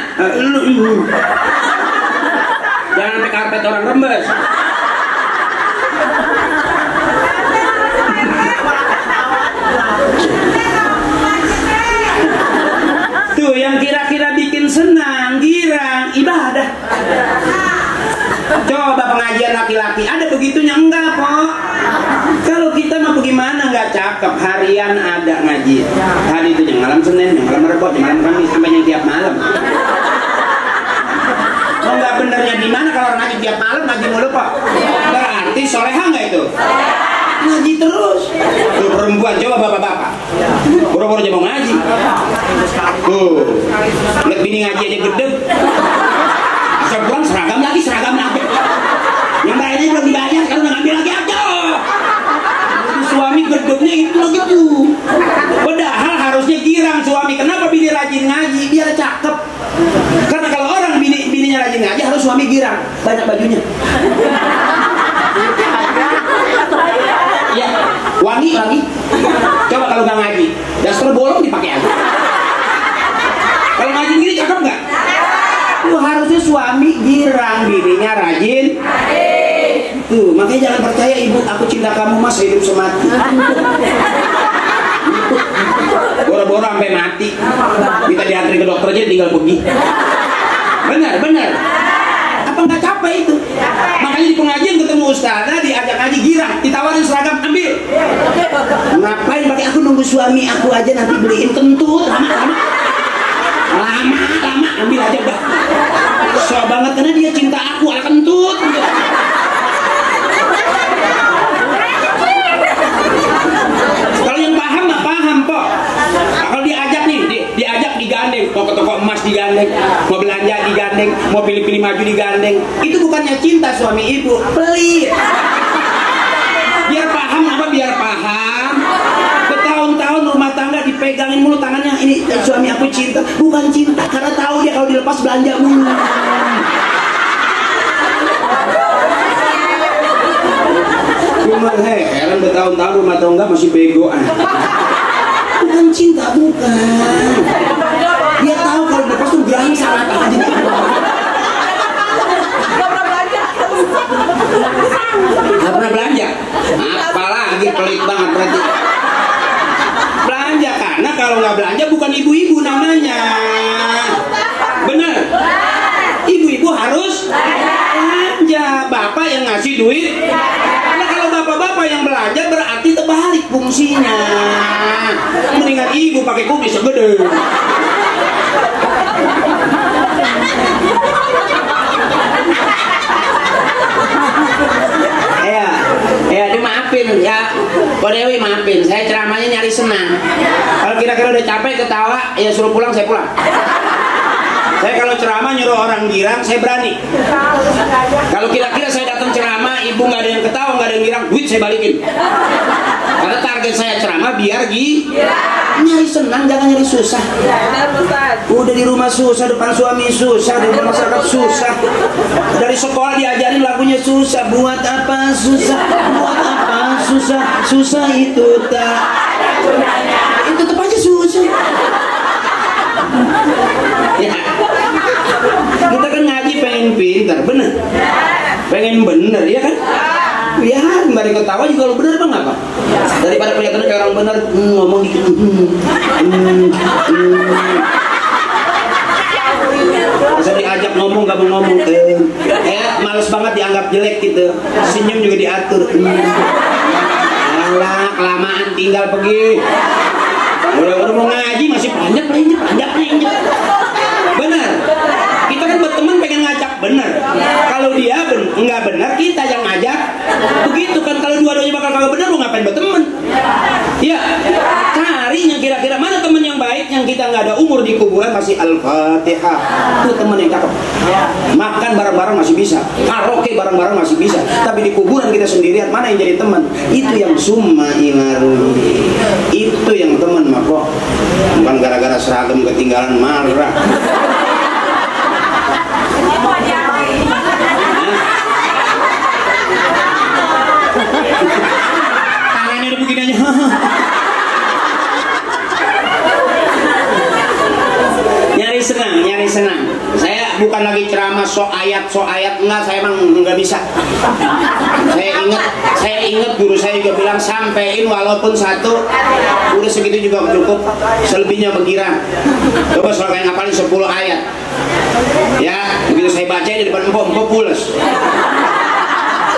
Jangan sampai karpet orang rembes. Tuh yang kira-kira bikin senang, girang, ibadah. Coba pengajian laki-laki ada begitunya? Enggak kok. Kalau kita mau bagaimana nggak cakep, harian ada ngaji. Tadi itu yang malam Senin, yang malam Rebo, yang malam Kamis, sampai yang tiap malam. Oh nggak benernya di mana kalau orang ngaji tiap malam ngaji mulu kok? Berarti soleha nggak itu? Ngaji terus. Tuh perempuan, coba bapak-bapak. Boro-boro aja mau ngaji. Tuh, lihat bini ngaji aja gede. Asal pulang seragam lagi. Yang bayarnya belum dibayar, kalau nggak ngambil lagi aja. Suami gedenya itu lagi tuh. Padahal harusnya girang suami. Kenapa bini rajin ngaji? Biar cakep. Karena kalau orang bininya rajin ngaji harus suami girang. Banyak bajunya. Ya, wangi lagi. Coba kalau nggak ngaji, daster bolong dipakai aja. Kalau ngaji gini cakep nggak? Tuh harusnya suami girang, bininya rajin. Tuh makanya jangan percaya ibu, aku cinta kamu mas hidup semati. Boro-boro sampai mati. Kita diantri ke dokter aja tinggal pergi. Benar. Apa nggak capek itu? Makanya di pengajian ketemu ustazah, diajak ngaji girang, ditawarin seragam ambil. Ngapain pakai aku nunggu suami aku aja nanti beliin kentut lama. Lama ambil aja udah. So banget karena dia cinta aku ala kentut. Kalau yang paham nggak paham kok. Kalau diajak nih, diajak digandeng, mau ke toko emas digandeng, mau belanja digandeng, mau pilih-pilih maju digandeng. Itu bukannya cinta suami ibu, pelit. Biar paham apa? Biar paham. Bertahun-tahun rumah tangga dipegangin mulu tangannya. Ini suami aku cinta, bukan cinta karena tahu dia kalau dilepas belanja mulu. Cuma heran bertahun-tahun rumah tangga masih begoan. Bukan cinta, bukan. Dia tahu kalau dilepas tuh berangsang aja. Gak pernah belanja. Apalagi pelit banget berarti. Belanja karena kalau nggak belanja bukan ibu-ibu namanya. Bener. Ibu-ibu harus belanja. Bapak yang ngasih duit. Karena kalau bapak-bapak yang belanja berarti terbalik fungsinya. Mendingan ibu pakai kumis segede. Ya dimaafin ya, Ko Dewi maafin, saya ceramahnya nyari senang. Kalau kira-kira udah capek ketawa, ya suruh pulang, saya pulang. Saya kalau ceramah nyuruh orang girang, saya berani. Kalau kira-kira saya datang ceramah, ibu nggak ada yang ketawa, nggak ada yang girang, duit saya balikin. Karena target saya ceramah biar nyari senang, jangan nyari susah. Udah di rumah susah, depan suami susah, di masyarakat susah. Dari sekolah diajarin lagunya susah. Buat apa susah? Buat apa susah? Susah itu tak. Itu tetap aja susah. Ya. Kita kan ngaji pengen pintar, bener. Pengen bener, ya kan? Ya, mari ketawa juga lo bener bang apa? Daripada kelihatan kayak orang bener ngomong dikit. Masa diajak ngomong gak mau ngomong. Males banget dianggap jelek gitu. Senyum juga diatur. Alah, kelamaan tinggal pergi. Udah mau ngaji masih panjang. Bener. Kita kan berteman pengen ngajak bener. Kalau dia nggak bener, kita yang ngajak. Begitu kan, kalau dua-duanya bakal kagak bener, lu ngapain berteman? Iya. Cari yang kira-kira mana teman yang baik yang kita nggak ada umur di kuburan masih Al-Fatihah. Itu teman yang cakep. Makan bareng-bareng masih bisa, karaoke bareng-bareng masih bisa. Tapi di kuburan kita sendirian, mana yang jadi teman? Itu yang summa imaruni. Itu yang teman mah kok. Bukan gara-gara seragam ketinggalan marah. Tangannya udah begini aja. Nyari senang. Saya bukan lagi ceramah so ayat enggak, saya emang nggak bisa. Saya ingat guru saya juga bilang sampein walaupun satu, udah segitu juga cukup. Selebihnya berkira. Coba soal kayak ngapalin 10 ayat. Ya, begitu saya baca di depan empok pules.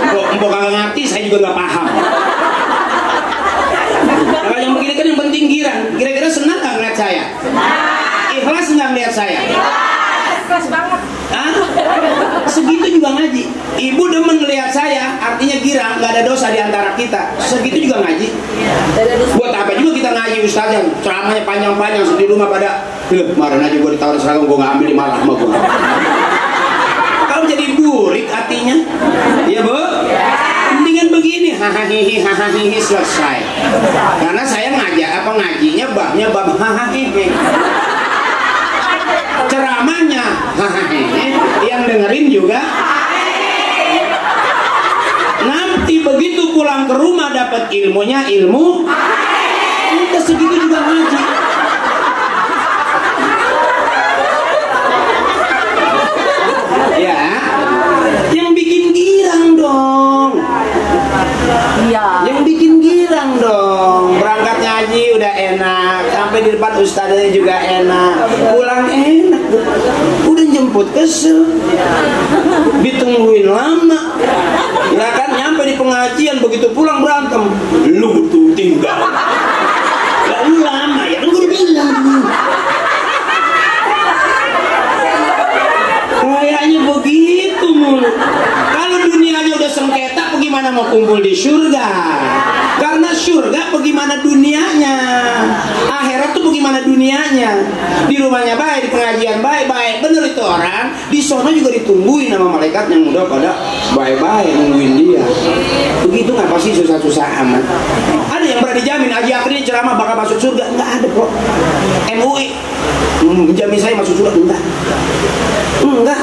Empok kagak ngerti, saya juga nggak paham. Nah, yang begini kan yang penting girang. Kira-kira senang nggak ngeliat saya? Ikhlas nggak ngeliat saya? Ikhlas banget. Segitu juga ngaji. Ibu demen ngeliat saya, artinya girang, nggak ada dosa di antara kita. Segitu juga ngaji. Buat apa juga kita ngaji ustazah? Ceramahnya panjang-panjang, di rumah pada, kemarin aja gue ditawarin seragam, gue nggak ambil, dimarah sama gue. Kalau jadi burik artinya, ya bu? Mendingan begini, hahaha selesai. Karena saya ngajinya babnya bab hahaha. Ceramahnya hahaha, yang dengerin juga. Nanti begitu pulang ke rumah dapat ilmunya ilmu. Udah segitu juga ngaji. Ya, yang bikin girang dong. Iya. Yang bikin girang dong. Berangkat ngaji udah enak, sampai di depan ustadznya juga enak, pulang enak. Udah jemput kesel, ditungguin lama. Ya kan, nyampe di pengajian begitu pulang berantem. Lu tuh tinggal. Lalu lama ya kan gue bilang. kumpul di surga. Karena surga bagaimana dunianya, akhirat tuh bagaimana dunianya. Di rumahnya baik, di pengajian baik-baik, bener itu orang. Di sono juga ditungguin sama malaikat yang udah pada baik-baik nungguin dia. Begitu nggak pasti susah-susah amat. Ada yang berani jamin Haji Akri ceramah bakal masuk surga? Nggak ada kok. MUI menjamin saya masuk surga? Enggak.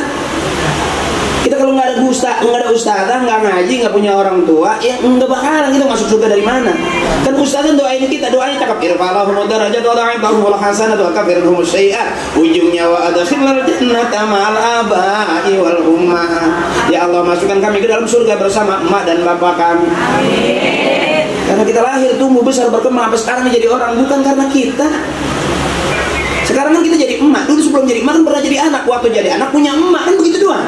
Kita kalau nggak ada ustazah, nggak ngaji, nggak punya orang tua, ya nggak bakalan kita masuk surga. Dari mana? Kan ustazah doain kita, doanya cakap irfa'lahum darajat wa da'ifahum hasanat wa kafirhum syai'at, ujungnya wa adkhilal jannata ma'al aba'i wal ummah. Ya Allah, masukkan kami ke dalam surga bersama emak dan bapak kami. Amin. Karena kita lahir, tumbuh, besar, berkembang sampai sekarang jadi orang, bukan karena kita. Sekarang kan kita jadi emak, dulu sebelum jadi emak kan pernah jadi anak. Waktu jadi anak punya emak, kan begitu doang.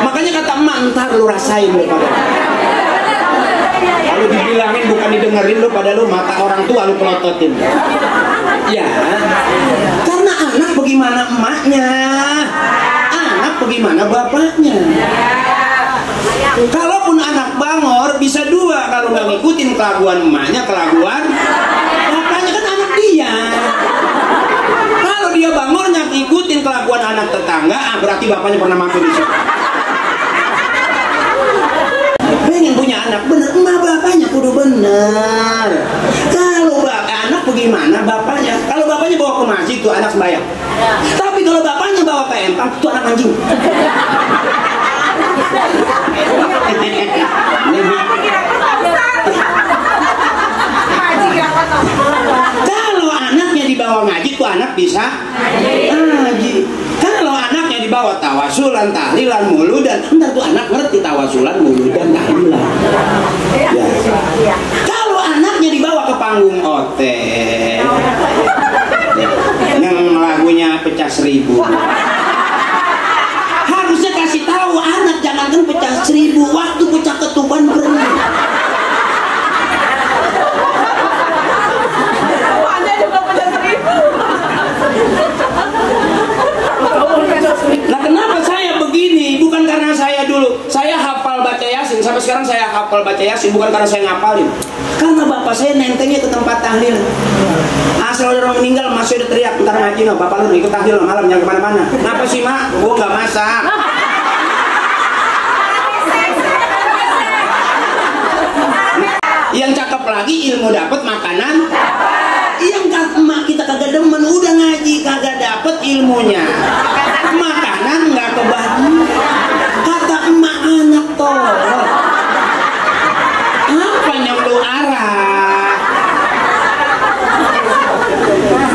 Makanya kata emak, ntar lu rasain lu pada. Kalau dibilangin bukan didengerin lu, pada lu mata orang tua lu pelototin. Ya, karena anak bagaimana emaknya, anak bagaimana bapaknya. Kalaupun anak bangor bisa dua, kalau nggak ngikutin kelakuan emaknya, kelakuan bapaknya, kan anak dia. Kalau dia bangornya ngikutin kelakuan anak tetangga, berarti bapaknya pernah mampir di situ. Pengen punya anak bener, emak bapaknya kudu bener. Kalau anak bagaimana bapaknya? Kalau bapaknya bawa ke masjid tuh anak sembahyang. Tapi kalau bapaknya bawa ke empang tuh anak anjing. Kalau anaknya dibawa ngaji tuh anak bisa ngaji. Kalau anaknya dibawa tawasulan, tahlilan, muludan, ntar tuh anak ngerti tawasulan, muludan, tahlilan. Ya. Kalau anaknya dibawa ke panggung hotel, yang lagunya pecah 1000, harusnya kasih tahu anak, jangankan pecah 1000, waktu pecah ketuban berenang. Nah, kenapa saya begini? Bukan karena saya dulu saya hafal baca Yasin, sampai sekarang saya hafal baca Yasin bukan karena saya ngapalin. Karena bapak saya nentengnya ke tempat tahlil. Asal orang meninggal masih udah teriak, ntar ngaji no, bapak lu ikut tahlil malam jangan kemana-mana. Kenapa sih mak? Gua nggak masak. Yang cakep lagi ilmu dapat, makanan yang emak kita kagak demen, udah ngaji kagak dapet ilmunya, makanan nggak kebagian. Kata emak anak tolong apa yang lu arah?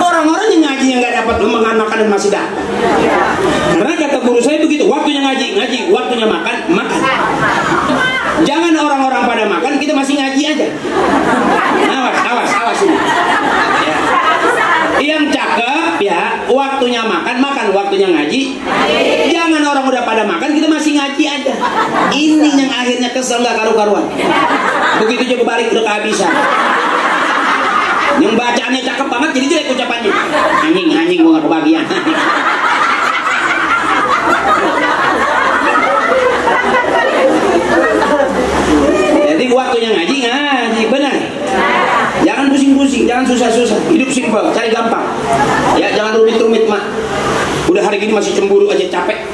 Orang-orang yang ngaji yang nggak dapat makanan masih dapat. Karena kata guru saya begitu, waktunya ngaji, waktunya makan. Jangan orang-orang pada makan, kita masih ngaji aja. Awas ini. Ya. Yang cakep ya, waktunya makan, waktunya ngaji. Jangan orang udah pada makan, kita masih ngaji aja. Ini yang akhirnya kesel nggak karu-karuan. Begitu juga balik udah kehabisan. Yang bacaannya cakep banget, jadi jelek ucapannya. Anjing, gua nggak kebagian. Jadi waktunya ngaji benar. Jangan pusing-pusing, jangan susah-susah. Hidup simpel, cari gampang. Ya, jangan rumit-rumit mak. Udah hari gini masih cemburu aja capek.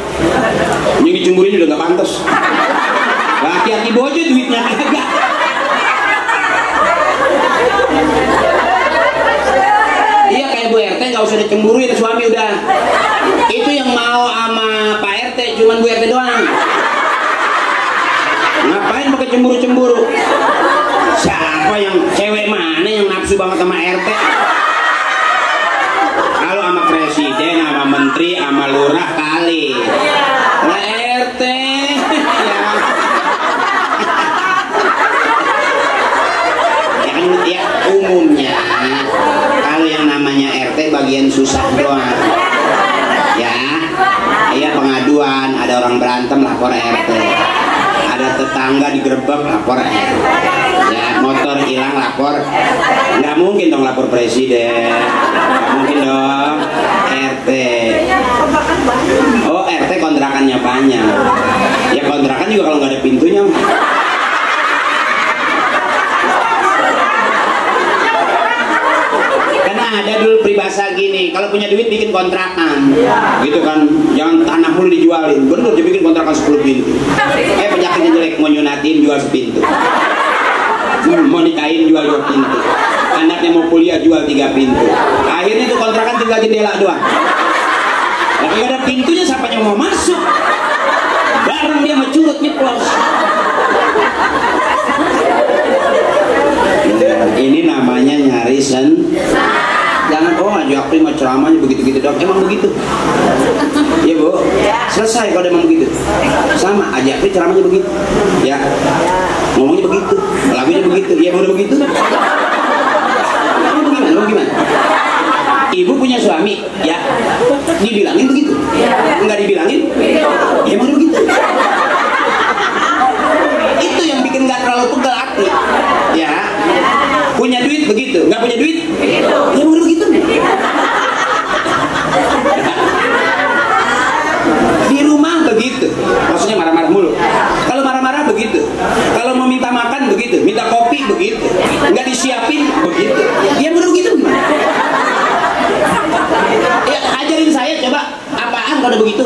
Yang dicemburin udah nggak pantas. Laki-laki bojo duitnya kagak. Iya kayak Bu RT nggak usah dicemburuin, suami udah. Itu yang mau sama Pak RT, cuman Bu RT doang. Ngapain pakai cemburu-cemburu? Siapa yang cewek mana yang nafsu banget sama RT? Kalau sama presiden, sama menteri, sama lurah kali. Nah RT ya umumnya kalau yang namanya RT bagian susah doang. Ya pengaduan, ada orang berantem lapor RT. Ada tetangga digerebek lapor RT. Ya motor hilang lapor. Nggak mungkin dong lapor presiden, nggak mungkin dong RT. Oh RT kontrakannya banyak. Ya kontrakan juga kalau nggak ada pintunya biasa gini, kalau punya duit bikin kontrakan, gitu kan, jangan tanah mulu dijualin, bener dia bikin kontrakan 10 pintu. Penyakitnya jelek, mau nyunatin jual sepintu, mau nikahin jual 2 pintu, anaknya mau kuliah jual 3 pintu, akhirnya itu kontrakan tinggal jendela doang. Tapi ada pintunya, siapa yang mau masuk? Bareng dia mencurut nyeplos. Ini namanya nyari jangan aja aku mah ceramahnya begitu-gitu dong. Emang begitu? Ya Bu, selesai kalau emang begitu. Sama aja aku ceramahnya begitu. Ya, ngomongnya begitu, lagunya begitu. Ya udah begitu. Mau gimana? Ibu punya suami, ya dibilangin begitu? Enggak dibilangin? Ya udah begitu. Itu yang bikin nggak terlalu pegal hati, ya. Punya duit begitu, nggak punya duit ya udah begitu. Di rumah begitu, maksudnya marah-marah mulu. Kalau marah-marah begitu, kalau mau minta makan begitu, minta kopi begitu, nggak disiapin begitu, ya udah begitu. Ya ajarin saya coba, apaan kalau udah begitu?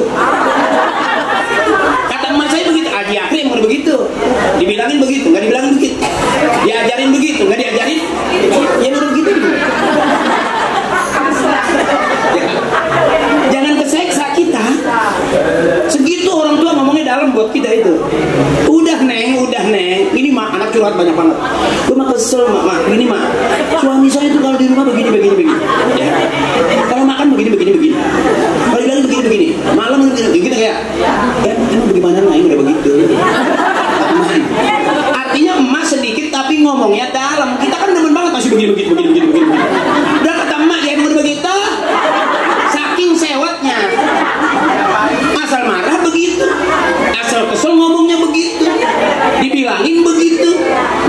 Kata emak saya begitu, Haji Akri yang udah begitu, dibilangin begitu, nggak dibilangin begitu, diajarin begitu, nggak diajarin, ya udah begitu. Jangan keseksa kita, segitu orang tua ngomongnya dalam buat kita itu. Udah neng, ini mah anak curhat banyak banget. Gue mah kesel, mak, ini mah suami saya itu kalau di rumah begini, ya. Kalau makan begini. Kalau bilang begini, malam begini kayak, emang bagaimana neng udah begitu. Artinya emas sedikit tapi ngomongnya dalam. Kita kan demen banget masih begini. Udah kata emak dia udah begitu, saking sewotnya. Asal marah begitu, asal kesel ngomongnya begitu, dibilangin begitu,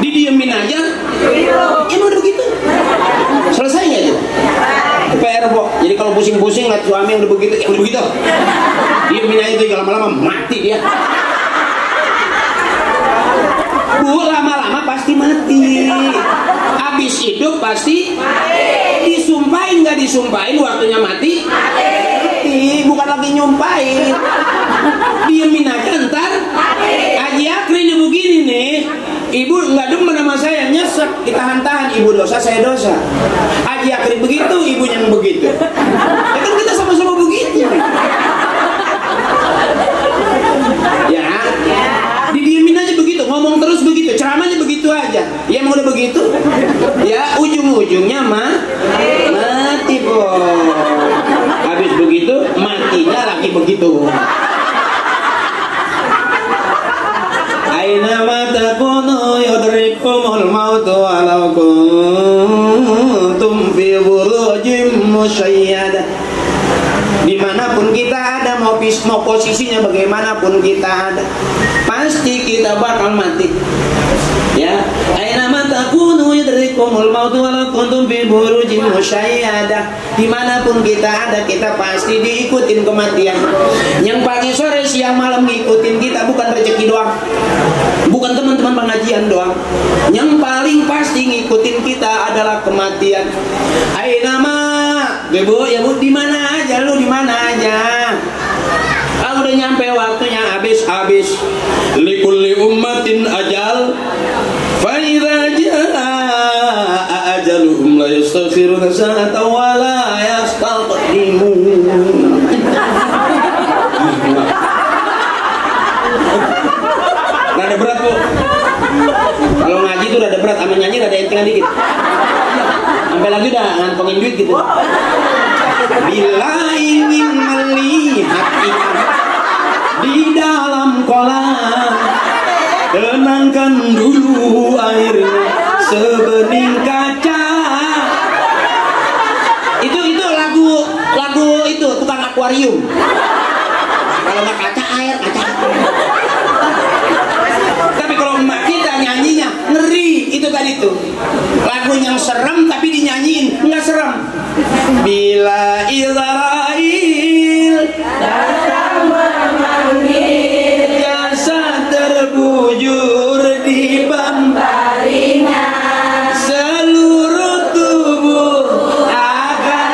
didiemin aja, ya udah begitu. Selesai nggak itu? PR kok. Jadi kalau pusing-pusing lihat suami yang udah begitu, ya udah begitu. Diemin aja tuh, lama-lama mati dia. Bu, lama-lama pasti mati. Habis hidup pasti disumpahin, nggak disumpahin waktunya mati. Bukan lagi nyumpahin. Diemin aja ntar. Haji Akri ini begini nih, ibu nggak demen sama saya, nyesek, ditahan-tahan. Ibu dosa, saya dosa. Haji Akri begitu, ibunya yang begitu. Ya kan kita sama-sama begitu. Ya, didiemin aja begitu, ngomong terus begitu, ceramahnya begitu aja. Ya mau udah begitu, ya ujung-ujungnya mati kok. Habis begitu, matinya lagi begitu. Aina ma takunu yudrikumul mautu walau kuntum fi burujim musyayyada. Dimanapun kita ada, mau posisinya bagaimanapun kita ada, pasti kita bakal mati. Ya, aina ma takunu yudrikumul mautu walau kuntum fi burujim musyayyada. Dimanapun kita ada, kita pasti diikutin kematian. Yang pagi sore siang malam ngikutin kita bukan rezeki doang, bukan teman-teman pengajian doang. Yang paling pasti ngikutin kita adalah kematian. Aina ma, Bu, ya Bu, di mana aja lu, di mana aja. Kalau udah nyampe waktunya habis. Likulli ummatin ajal, fa idza jaa ajaluhum la yastaghfiruna sa'atan wa la yastaqdimun. Rada berat Bu. Kalau ngaji tuh rada berat, sama nyanyi rada entengan dikit. Sampai lagi udah ngantongin duit gitu. Bila ingin melihat ikan di dalam kolam, tenangkan dulu airnya sebening kaca. Itu lagu itu tukang akuarium. Kalau nggak kaca air, kaca. Tapi kalau emak kita nyanyinya ngeri, itu tadi tuh lagu yang serem tapi dinyanyiin nggak serem. Bila Israel datang memanggil, jasad terbujur di bambarinya, seluruh tubuh akan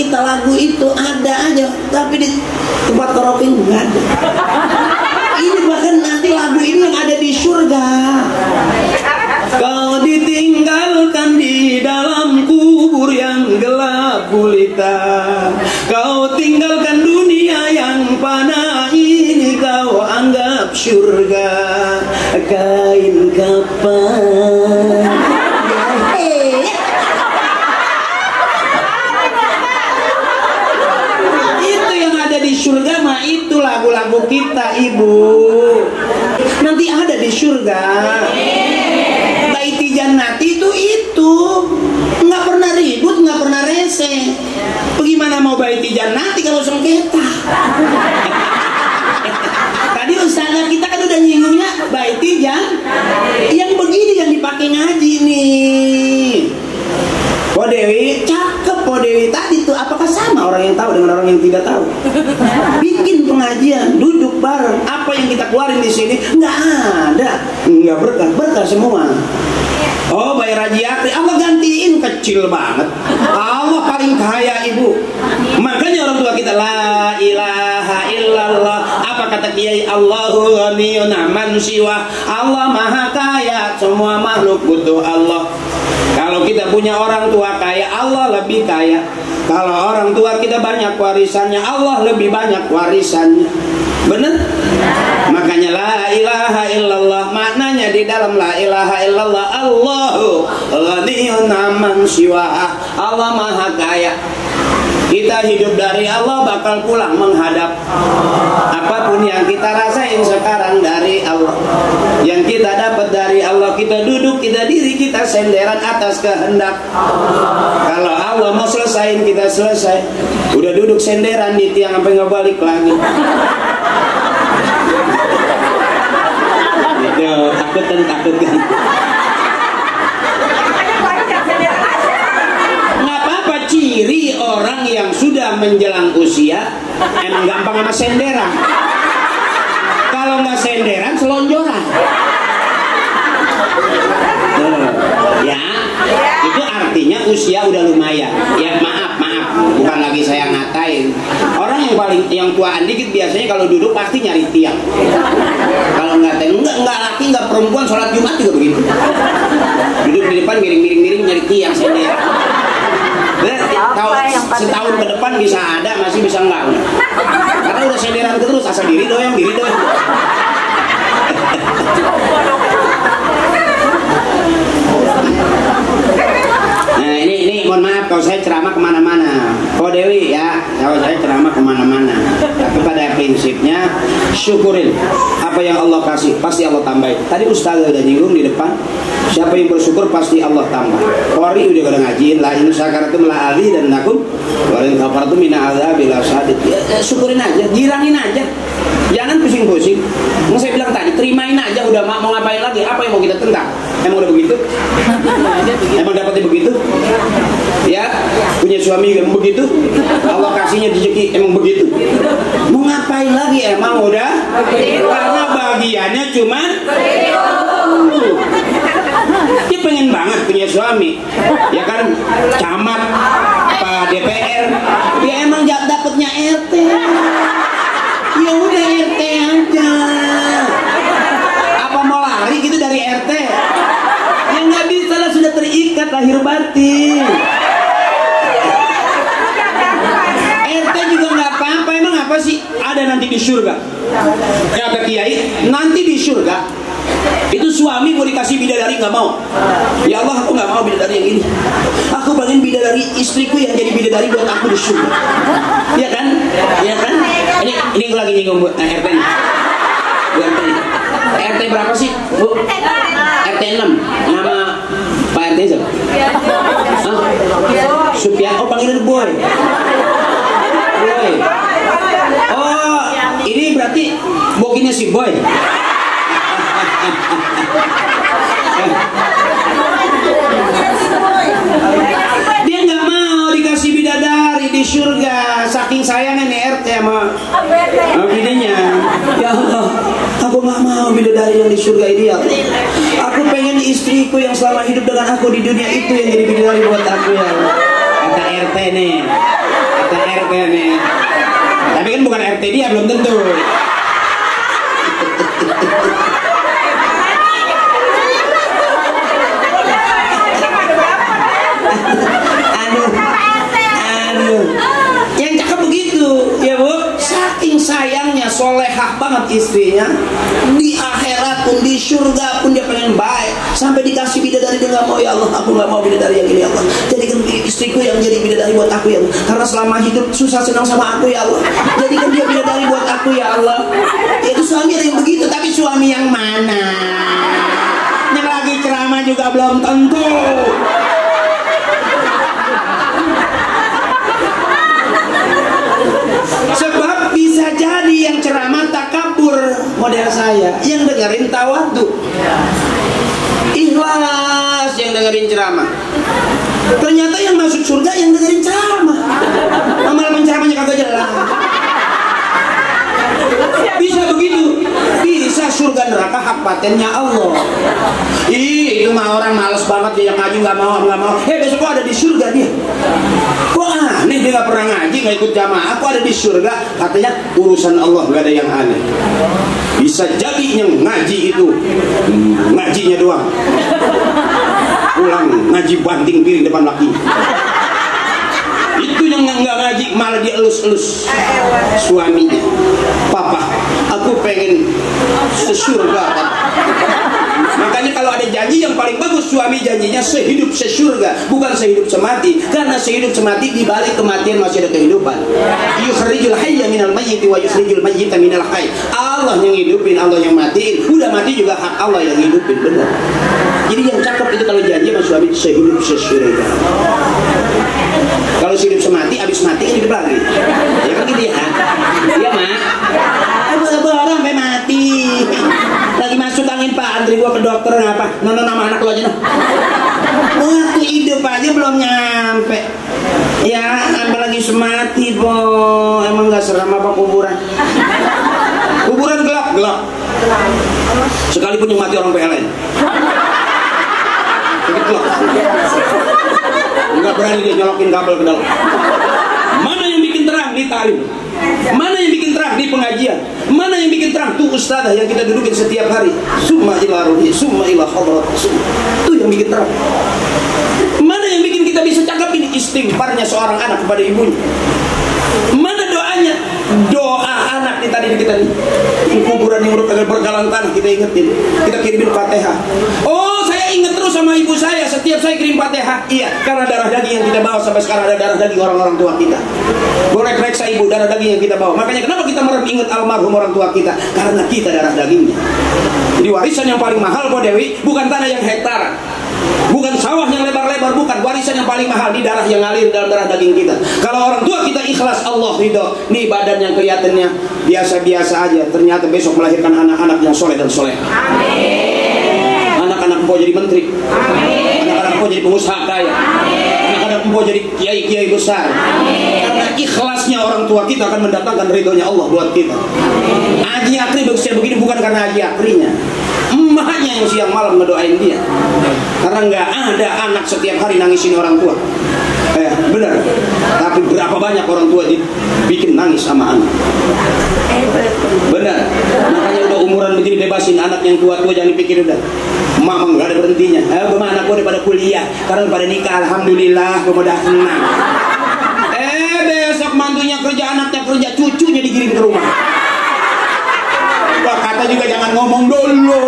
kita lagu itu ada aja, tapi di tempat karaoke nggak ada. Ini bahkan nanti lagu ini yang ada di surga. Kau ditinggalkan di dalam kubur yang gelap gulita. Kau tinggalkan dunia yang panah ini, kau anggap surga kain kapan. Itu yang ada di surga mah, itu lagu-lagu kita ibu. Nanti ada di surga. Baiti jannati itu nggak pernah ribut, nggak pernah rese. Bagaimana mau baiti jannati kalau sengketa? Tadi ustazah kita kan udah nyinggungnya baiti yang begini yang dipakai ngaji nih. Po Dewi, cakep Po Dewi tadi tuh. Apakah sama orang yang tahu dengan orang yang tidak tahu? Bikin pengajian, duduk bareng. Apa yang kita keluarin di sini nggak ada, nggak berkah, berkah semua. Oh, bayar haji akri, Allah gantiin kecil banget. Allah paling kaya ibu. Makanya orang tua kita la ilaha illallah. Apa kata Kiai? Allahu ghaniyun amman siwa. Allah maha kaya, semua makhluk butuh Allah. Kalau kita punya orang tua kaya, Allah lebih kaya. Kalau orang tua kita banyak warisannya, Allah lebih banyak warisannya. Benar? Makanya la ilaha illallah, maknanya di dalam la ilaha illallah, Allahu ghaniyun amman siwa. Allah maha kaya. Kita hidup dari Allah, bakal pulang menghadap. Apapun yang kita rasain sekarang dari Allah, yang kita dapat dari Allah. Kita duduk, kita diri, kita senderan atas kehendak. Kalau Allah mau selesain, kita selesai. Udah duduk senderan di tiang sampai nggak balik lagi. Itu takut. Ciri orang yang sudah menjelang usia emang gampang sama senderan. Kalau nggak senderan, selonjoran. Ya, itu artinya usia udah lumayan. Ya maaf, bukan lagi saya ngatain. Orang yang tuaan dikit biasanya kalau duduk pasti nyari tiang. Kalau nggak laki, nggak perempuan, sholat Jumat juga begitu. Duduk di depan miring-miring nyari tiang senderan. Setahun ke depan bisa ada, masih bisa enggak. Karena udah senderan terus, asal diri doyong. Nah ini mohon maaf kalau saya ceramah kemana-mana. Oh Dewi ya, kalau saya ceramah kemana-mana. Tapi pada prinsipnya syukurin apa yang Allah kasih, pasti Allah tambahin. Tadi Ustaz udah nyinggung di depan, siapa yang bersyukur pasti Allah tambah. Qori udah kadang ngajiin la in syakaratum la ali dan lakum wa in kafartum min adzabil syadid. Syukurin aja, girangin aja. Jangan pusing-pusing. Mau saya bilang tadi, terimain aja udah mau ngapain lagi? Apa yang mau kita tentang? Emang udah begitu? Emang dapatnya begitu? Ya, punya suami emang begitu? Allah kasihnya rezeki emang begitu? Mau ngapain lagi? Emang udah? Karena bagiannya cuma dia pengen banget punya suami, ya kan? Camat, Pak DPR, ya emang dapatnya RT. Ya udah RT aja. Apa mau lari gitu dari RT? Ya nggak bisa lah, sudah terikat lahir batin. RT juga nggak apa-apa. Emang apa sih? Ada nanti di surga. Kata Kiai, nanti di surga itu suami mau dikasih bidadari nggak mau. Ya Allah, aku nggak mau bidadari yang ini. Aku pengen bidadari istriku yang jadi bidadari buat aku di surga. Ya kan? Ya kan? Ini gue lagi nyinggung buat RT nih. RT berapa sih Bu? RT 6. Nama Pak RT siapa? Supya. Oh, panggilan Boy. Oh, ini berarti bokinya si Boy. Dia nggak mau dikasih bidadari di surga, saking sayangnya nih RT sama bidenya. Ya Allah, aku nggak mau bidadari yang di surga ideal. Aku pengen istriku yang selama hidup dengan aku di dunia itu yang jadi bidadari buat aku ya. Kata RT nih, kata RT nih. Tapi kan bukan RT dia, belum tentu. Aduh. Yang cakep begitu, ya Bu. Saking sayangnya, solehah banget istrinya. Di akhirat pun, di surga pun dia pengen baik. Sampai dikasih bidadari, dia nggak mau, ya Allah, aku nggak mau bidadari yang ini, ya Allah. Jadikan istriku yang jadi bidadari buat aku, ya Allah. Karena selama hidup susah senang sama aku, ya Allah. Jadikan dia bidadari buat aku, ya Allah. Ya, itu suami ada yang begitu, tapi suami yang mana? Yang lagi ceramah juga belum tentu. Sebab bisa jadi yang ceramah takabur model saya, yang dengerin tawadhu, ikhlas yang dengerin ceramah. Ternyata yang masuk surga yang dengerin ceramah, amal penceramahnya kagak jelas. Bisa begitu, bisa surga neraka hak patennya Allah. Itu mah orang males banget dia yang ngaji, nggak mau. Besok gua ada di surga dia. Kok aneh dia nggak pernah ngaji, nggak ikut jamaah. Aku ada di surga, katanya urusan Allah nggak ada yang aneh. Bisa jadi yang ngaji itu ngajinya doang, pulang ngaji banting piring depan laki. Itu yang nggak ngaji malah dia elus-elus suaminya. Papa, aku pengen sesurga. Makanya kalau ada janji yang paling bagus, suami janjinya sehidup sesurga, bukan sehidup semati. Karena sehidup semati di balik kematian masih ada kehidupan. Yukhrijul hayya minal mayyit wa yukhrijul mayyita minal hayy. Allah yang hidupin, Allah yang matiin. Udah mati juga hak Allah yang hidupin, benar. Jadi yang cakep itu kalau janji sama suami sehidup sesurga. Kalau hidup semati, abis mati kan hidup lagi. Ya kan gitu ya? Iya mak. Orang sampai mati. Lagi masuk angin pak, antri gua ke dokter ngapa? Nono nama anak lo aja noh. Waktu hidup aja belum nyampe. Ya, sampai lagi semati po. Emang nggak seram apa kuburan? Kuburan gelap. Sekalipun yang mati orang PLN. Gelap. Enggak berani dia nyolokin kabel ke dalam. Mana yang bikin terang di talim? Mana yang bikin terang di pengajian? Mana yang bikin terang tuh ustadzah yang kita dudukin setiap hari? Summa ila ruhi, summa ila khadrat. Itu yang bikin terang. Mana yang bikin kita bisa cakap ini istighfarnya seorang anak kepada ibunya? Mana doanya? Doa anak di tadi kita nih. Kuburan yang udah bergalang tanah kita ingetin. Kita kirimin Fatihah. Oh, saya ingat terus sama ibu saya setiap saya kirim Fatihah. Iya, karena darah daging yang kita bawa sampai sekarang ada darah daging orang-orang tua kita. Boleh periksa ibu, darah daging yang kita bawa. Makanya kenapa kita ingat almarhum orang tua kita? Karena kita darah dagingnya. Jadi warisan yang paling mahal Po Dewi bukan tanah yang hektar, bukan sawah yang lebar-lebar, bukan. Warisan yang paling mahal di darah yang ngalir dalam darah daging kita. Kalau orang tua kita ikhlas, Allah ridho. Nih badan yang kelihatannya biasa-biasa aja, ternyata besok melahirkan anak-anak yang soleh dan soleh. Anak-anak empok jadi menteri. Anak-anak empok jadi pengusaha kaya. Anak-anak empok jadi kiai-kiai besar. Karena ikhlasnya orang tua kita akan mendatangkan ridhonya Allah buat kita. Haji Akri berusia begini bukan karena Haji Akrinya, emaknya yang siang malam ngedoain dia. Karena nggak ada anak setiap hari nangisin orang tua. Benar. Tapi berapa banyak orang tua dibikin nangis sama anak. Benar. Makanya udah umuran begini bebasin anak yang tua-tua, jangan dipikir udah mama nggak ada berhentinya. Anak gue udah pada kuliah, karena pada nikah, alhamdulillah gue udah senang. Besok mantunya kerja, anaknya kerja, cucunya dikirim ke rumah. Wah, kata juga jangan ngomong dulu.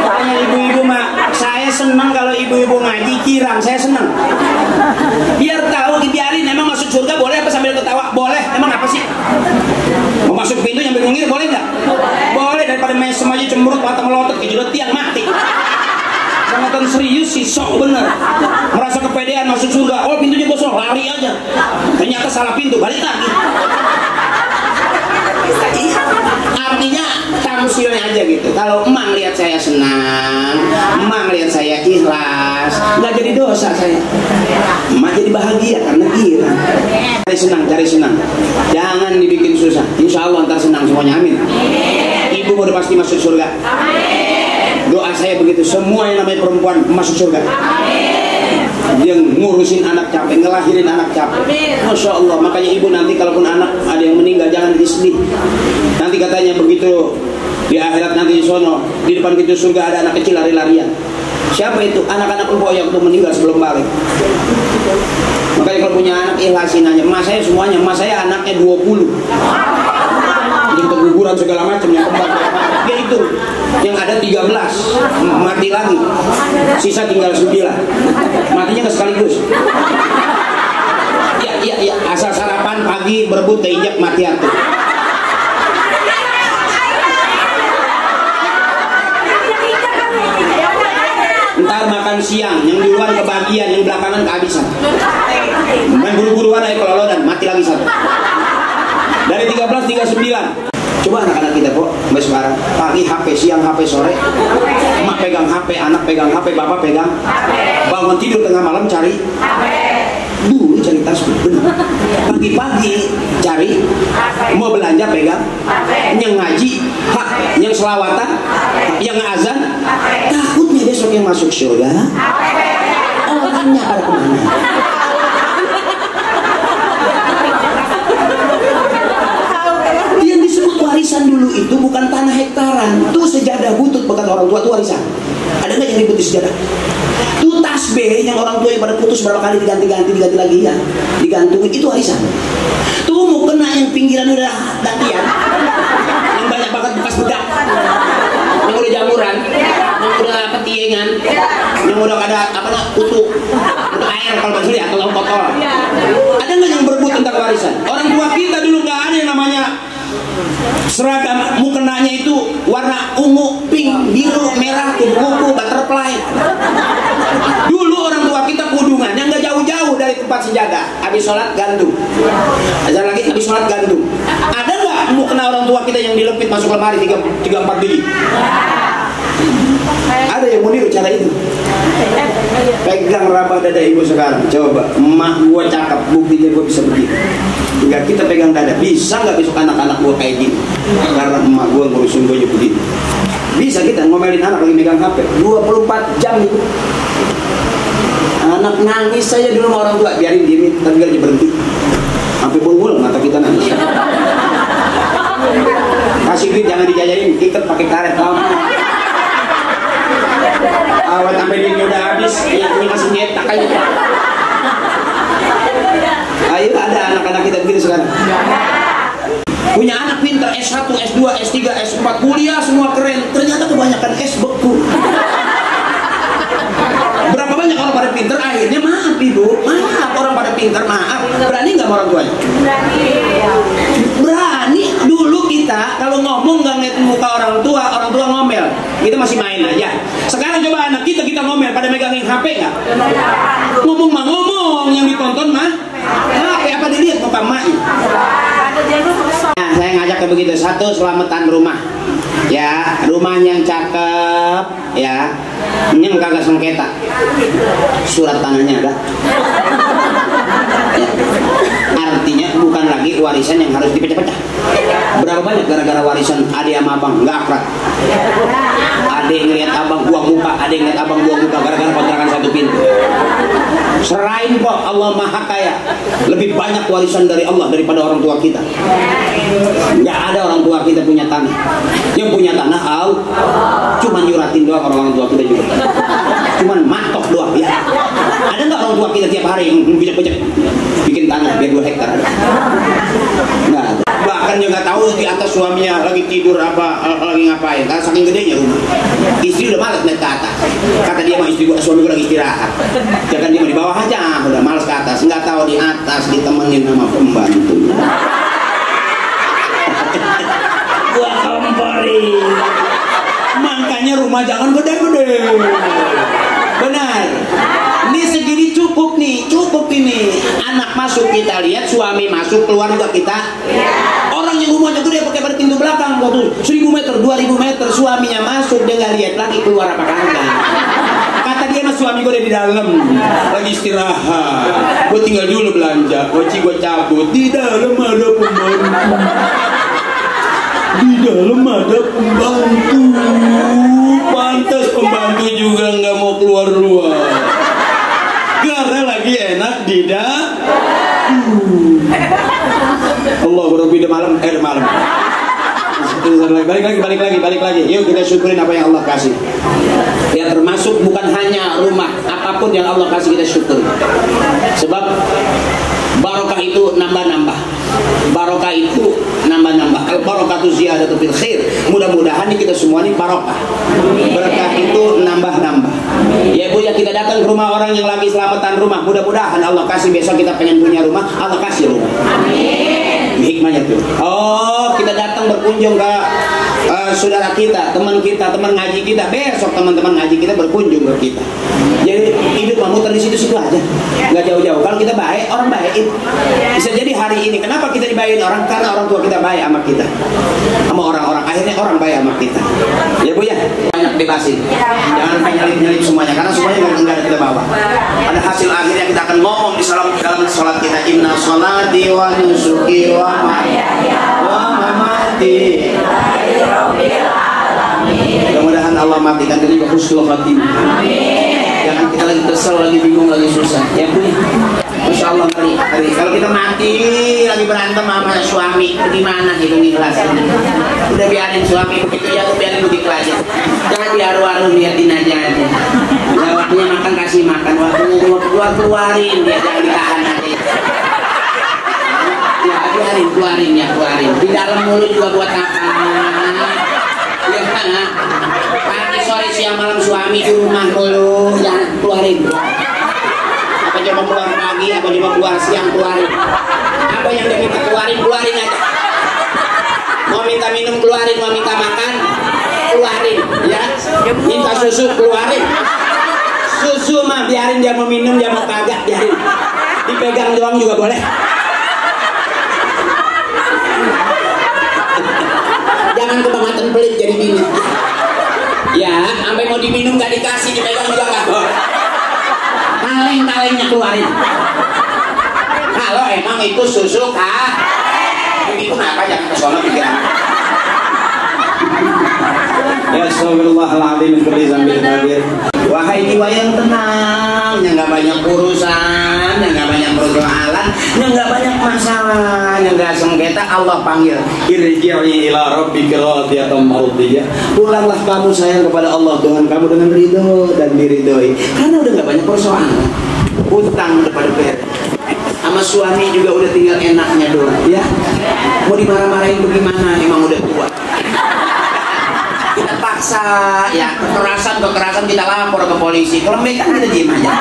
Makanya ibu-ibu mak, saya senang kalau ibu-ibu ngaji kirang, saya senang. Biar tahu, biarin. Emang masuk surga boleh apa sambil ketawa? Boleh. Emang apa sih? Mau masuk pintu nyambil ngungir boleh nggak? Boleh. Daripada mesem aja cemberut, mata melotot, kejedot tiang mati. Sangat serius sih, sok bener. Merasa kepedean masuk surga. Oh pintunya kosong, lari aja. Ternyata salah pintu, balik lagi. Artinya tamsilnya aja gitu. Kalau emang lihat saya senang, emang lihat saya ikhlas, nggak jadi dosa saya. Emak jadi bahagia karena girang. Cari senang. Jangan dibikin susah. Insya Allah ntar senang semuanya, amin. Ibu udah pasti masuk surga. Amin. Doa saya begitu, semua yang namanya perempuan masuk surga. Amin. Yang ngurusin anak capek, ngelahirin anak capek. Amin. Masya Allah. Makanya ibu nanti kalaupun anak ada yang meninggal jangan disedih. Nanti katanya begitu di akhirat nanti di sono, di depan pintu surga ada anak kecil lari-larian. Siapa itu? Anak-anak empok yang tuh meninggal sebelum balik. Makanya kalau punya anak ikhlasin aja. Emas saya semuanya, emas saya anaknya 20. Yang keguguran segala macam, yang kembar. Dia itu yang ada 13 mati lagi, sisa tinggal 9. Matinya nggak sekaligus. Ya, asal sarapan pagi berebut keinjak mati atuh. Ntar makan siang, yang duluan kebagian, yang belakangan kehabisan. Main buru-buruan aja kalau dan mati lagi satu. Dari 13 tinggal 9. Coba anak-anak kita kok sampai sekarang pagi HP, siang HP, sore emak pegang HP, anak pegang HP, bapak pegang bangun tidur tengah malam cari dulu cari tasbih, benar. Pagi-pagi cari mau belanja pegang, yang ngaji hak, yang selawatan, yang azan, takutnya besok yang masuk surga orangnya pada kemana. Warisan dulu itu bukan tanah hektaran, tuh sejadah butut bekas orang tua, tuh warisan. Ada nggak yang ribut di sejadah? Tuh tasbih yang orang tua yang pada putus berapa kali diganti lagi ya, digantungin, itu warisan. Tuh mau kena yang pinggiran udah gantian, yang banyak banget bekas bedak, yang udah jamuran, yang udah petiengan, yang udah ada kutu air kalau maksudnya atau kotor. Ada nggak yang berebut tentang warisan? Orang tua kita dulu nggak ada yang namanya seragam, mukenanya itu warna ungu, pink, biru, merah, kupu-kupu, butterfly. Dulu orang tua kita kudungan yang nggak jauh-jauh dari tempat sejadah. Habis sholat gandum, ajar lagi habis sholat gandum. Ada nggak mukena orang tua kita yang dilepit masuk lemari 3-4 biji? Ada yang mau niru cara itu? Pegang rabah dada ibu sekarang, coba emak gua cakep, buktinya gua bisa begitu. Enggak, kita pegang dada, bisa nggak besok anak-anak gua kayak gini? Karena emak gua ngurusin gua begini. Bisa kita ngomelin anak lagi megang HP 24 jam itu. Anak nangis saya dulu sama orang tua, biarin diemin, tapi biar dia berhenti. Sampai bunggul mata kita nangis. Kasih duit jangan dijajarin, ikat pakai karet lama. Awal sampai duitnya udah habis, ini masih nyetak aja. Ayo ada anak-anak kita begitu sekarang. Punya anak pintar S1, S2, S3, S4, kuliah semua keren. Ternyata kebanyakan S beku. Berapa banyak orang pada pintar akhirnya maaf ibu, maaf orang pada pintar maaf. Berani nggak orang tuanya? Berani. Dulu kita kalau ngomong nggak ngeliat muka orang tua ngomel. Kita masih main aja. Sekarang coba anak kita ngomel pada megangin HP nggak? Ngomong mah ngomong, yang ditonton mah HP apa dilihat muka emaknya. Nah, saya ngajak ke begitu. Satu, selamatan rumah. Ya, rumah yang cakep, ya, yang kagak sengketa. Surat tanahnya ada. Ya. Artinya bukan lagi warisan yang harus dipecah-pecah. Berapa banyak gara-gara warisan adik sama abang nggak akrab. Adik ngeliat abang buang muka, adik ngeliat abang buang muka gara-gara kontrakan satu pintu. Serain kok Allah Maha Kaya, lebih banyak warisan dari Allah daripada orang tua kita. Nggak ada orang tua kita punya tanah. Yang punya tanah Allah. Cuman nyuratin doang orang tua kita juga. Cuman matok doang ya. Ada nggak orang tua kita tiap hari bijak-bijak bikin tanah biar 2 hektar? Nggak ada. Bahkan juga tahu di atas suaminya lagi tidur apa lagi ngapain. Karena saking gedenya rumah. Istri udah malas naik ke atas. Kata dia sama istri gua, suami gua lagi istirahat. Jangan dia mau di bawah aja, udah malas ke atas. Nggak tahu di atas ditemenin sama pembantu. Gua komporin. Makanya rumah jangan gede-gede. Benar. Ini segini cukup nih, cukup ini. Anak masuk kita lihat, suami masuk, keluarga kita. Orang yang rumahnya gede pakai pada pintu belakang, waktu 1000 meter, 2000 meter, suaminya masuk, dia nggak lihat lagi keluar apa kagak. Kata dia mas suami gue ada di dalam, lagi istirahat. Gue tinggal dulu belanja, koci gue cabut. Di dalam ada pembantu. Di dalam ada pembantu. Pantas Balik lagi. Yuk kita syukurin apa yang Allah kasih. Ya termasuk bukan hanya rumah, apapun yang Allah kasih kita syukur. Sebab barokah itu nambah-nambah. Barokah itu nambah-nambah. Al-barakatu ziyadatu fil khair. Mudah-mudahan kita semua ini barokah. Berkah itu nambah-nambah. Ya Bu, ya kita datang ke rumah orang yang lagi selamatan rumah. Mudah-mudahan Allah kasih besok kita pengen punya rumah, Allah kasih rumah. Amin. Hikmahnya tuh. Oh, kita datang berkunjung ke saudara kita, teman ngaji kita. Besok teman-teman ngaji kita berkunjung ke kita. Jadi hidup muter di situ-situ aja, nggak jauh-jauh. Kalau kita baik, orang baik. Bisa jadi hari ini kenapa kita dibayarin orang? Karena orang tua kita baik sama kita, sama orang-orang. Akhirnya orang baik sama kita. Ya Bu ya, banyak bebasin. Jangan nyelip semuanya, karena semuanya nggak ada kita bawa. Pada hasil akhirnya kita akan ngomong di dalam sholat kita, inna sholati wa nusuki wa mamati. Mudah-mudahan Allah matikan dari husnul khatimah. Jangan kita lagi kesel, lagi bingung, lagi susah. Ya Bu, Masya Allah hari. Kalau kita mati lagi berantem sama suami, gimana hidup ikhlas? Udah biarin suami begitu ya, biarin begitu aja. Jangan diharu-haru, liatin aja. Ya, waktunya makan kasih makan, waktunya keluarin dia, jangan ditahan aja. Ya keluarin. Di dalam mulut juga buat apa? Ya kan? Pagi sore siang malam suami di rumah dulu, jangan keluarin. Apa coba keluar pagi, apa coba keluar siang, keluarin. Apa yang dia minta keluarin aja. Mau minta minum keluarin, mau minta makan keluarin, ya. Minta susu keluarin. Susu mah biarin dia mau minum, dia mau kagak biarin. Dipegang doang juga boleh. Jangan kebangetan pelit jadi bini. Ya, sampai mau diminum gak dikasih, dipegang juga gak boleh. Kaleng-kalengnya keluarin. Kalau emang itu susu kah? Itu kenapa jangan kesono pikiran. Ya astagfirullahaladzim kulli dzambin kabir. Wahai jiwa yang tenang, yang gak banyak urusan, yang gak banyak persoalan, yang gak banyak masalah, yang gak sengketa, Allah panggil. Irji'i ila rabbika radiyatan mardiyah. Pulanglah kamu sayang kepada Allah Tuhan kamu dengan ridho dan diridhoi. Karena udah gak banyak persoalan. Utang udah pada beres. Sama suami juga udah tinggal enaknya doang, ya. Mau dimarah-marahin bagaimana? Emang udah tua. Kita paksa, ya kekerasan kita lapor ke polisi. Kalau mereka kita diem aja.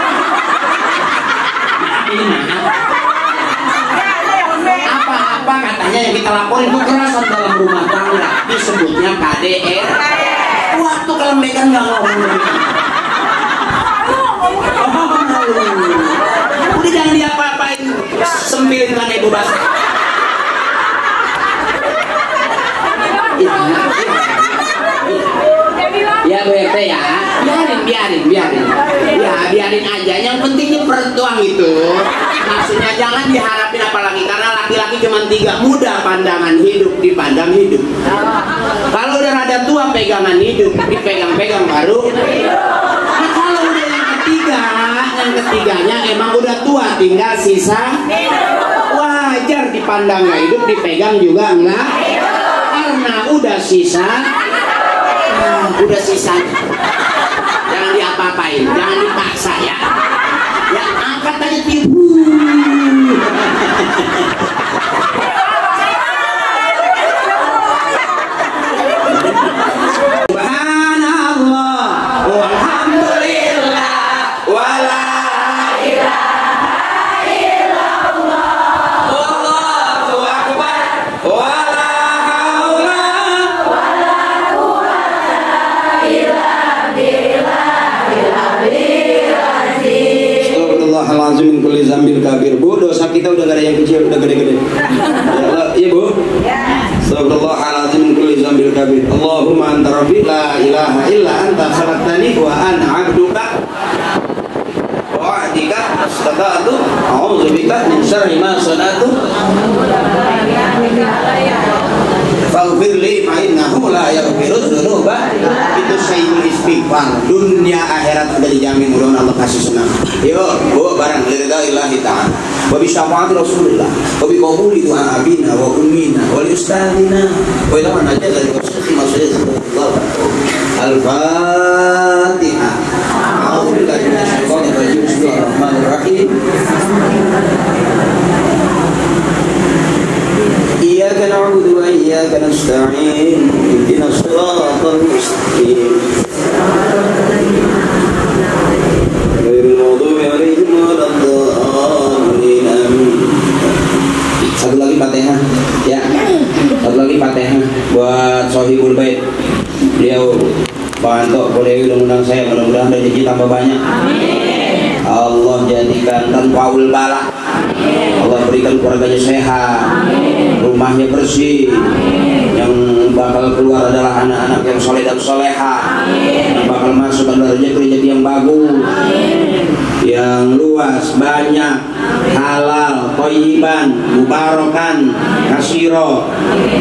Apa-apa katanya yang kita laporin kekerasan dalam rumah tangga, disebutnya KDR. Waktu kalau mereka nggak ngomong. Udah jangan diapa-apain, sempilin kan ibu basa. Ya Bu RT ya, biarin. Ya biarin aja. Yang pentingnya pertuang itu. Maksudnya jangan diharapin apalagi, karena laki-laki cuma 3, muda pandangan hidup, dipandang hidup. Kalau udah rada tua pegangan hidup, dipegang-pegang baru. Nah, kalau udah yang ketiganya emang udah tua, tinggal sisa. Wajar dipandang nggak hidup, dipegang juga enggak. Karena udah sisa. Udah sisa. Jangan diapa-apain, jangan dipaksa ya. Ya angkat aja tibu. Subhanallah, walhamdulillah, wala ilaha illallah, Allahu akbar, wala haula wala quwwata illa billahil aliyyil azim. Astagfirullahaladzim min kulli dzambin kabir. Bu, dosa kita udah gak ada yang kecil, udah gede-gede. Iya Bu? Astagfirullahaladzim min kulli dzambin kabir. Allahumma anta rabbi la ilaha illa anta khalaqtani wa ana 'abduka wa 'abdika astata'tu a'udzu bika min syarri ma sana'tu faghfir li fa innahu la yaghfiru dzunuba. Itu sayyidul istighfar. Dun dunia akhirat udah dijamin, mudah-mudahan Allah kasih senang. Yuk bawa barang lillahi ta'ala wa bi syafaati Rasulillah wa bi qabuli du'a abina wa ummina wa li ustadina wa ila man ajalla li syekhi masyayikh Al-Fatihah. A'udzu billahi minasyaitonir rajim. Bismillahirrahmanirrahim. Iyyaka na'budu wa iyyaka nasta'in. Ihdinas siratal mustaqim. Ghairil maghdubi 'alaihim waladdallin. Amin. Satu lagi Fatihah ya. Satu lagi Fatihah buat Sohibul Bait. Beliau Pak Anto, boleh undang-undang saya, mudah-mudahan rezeki tambah banyak. Amin. Allah jadikan tanpaul bala. Allah berikan keluarganya sehat. Amin. Rumahnya bersih. Amin. Yang bakal keluar adalah anak-anak yang soleh dan soleha. Yang bakal masuk adalah rezeki yang bagus. Amin. Yang luas, banyak, halal, thayyiban, mubarakan, kasiro,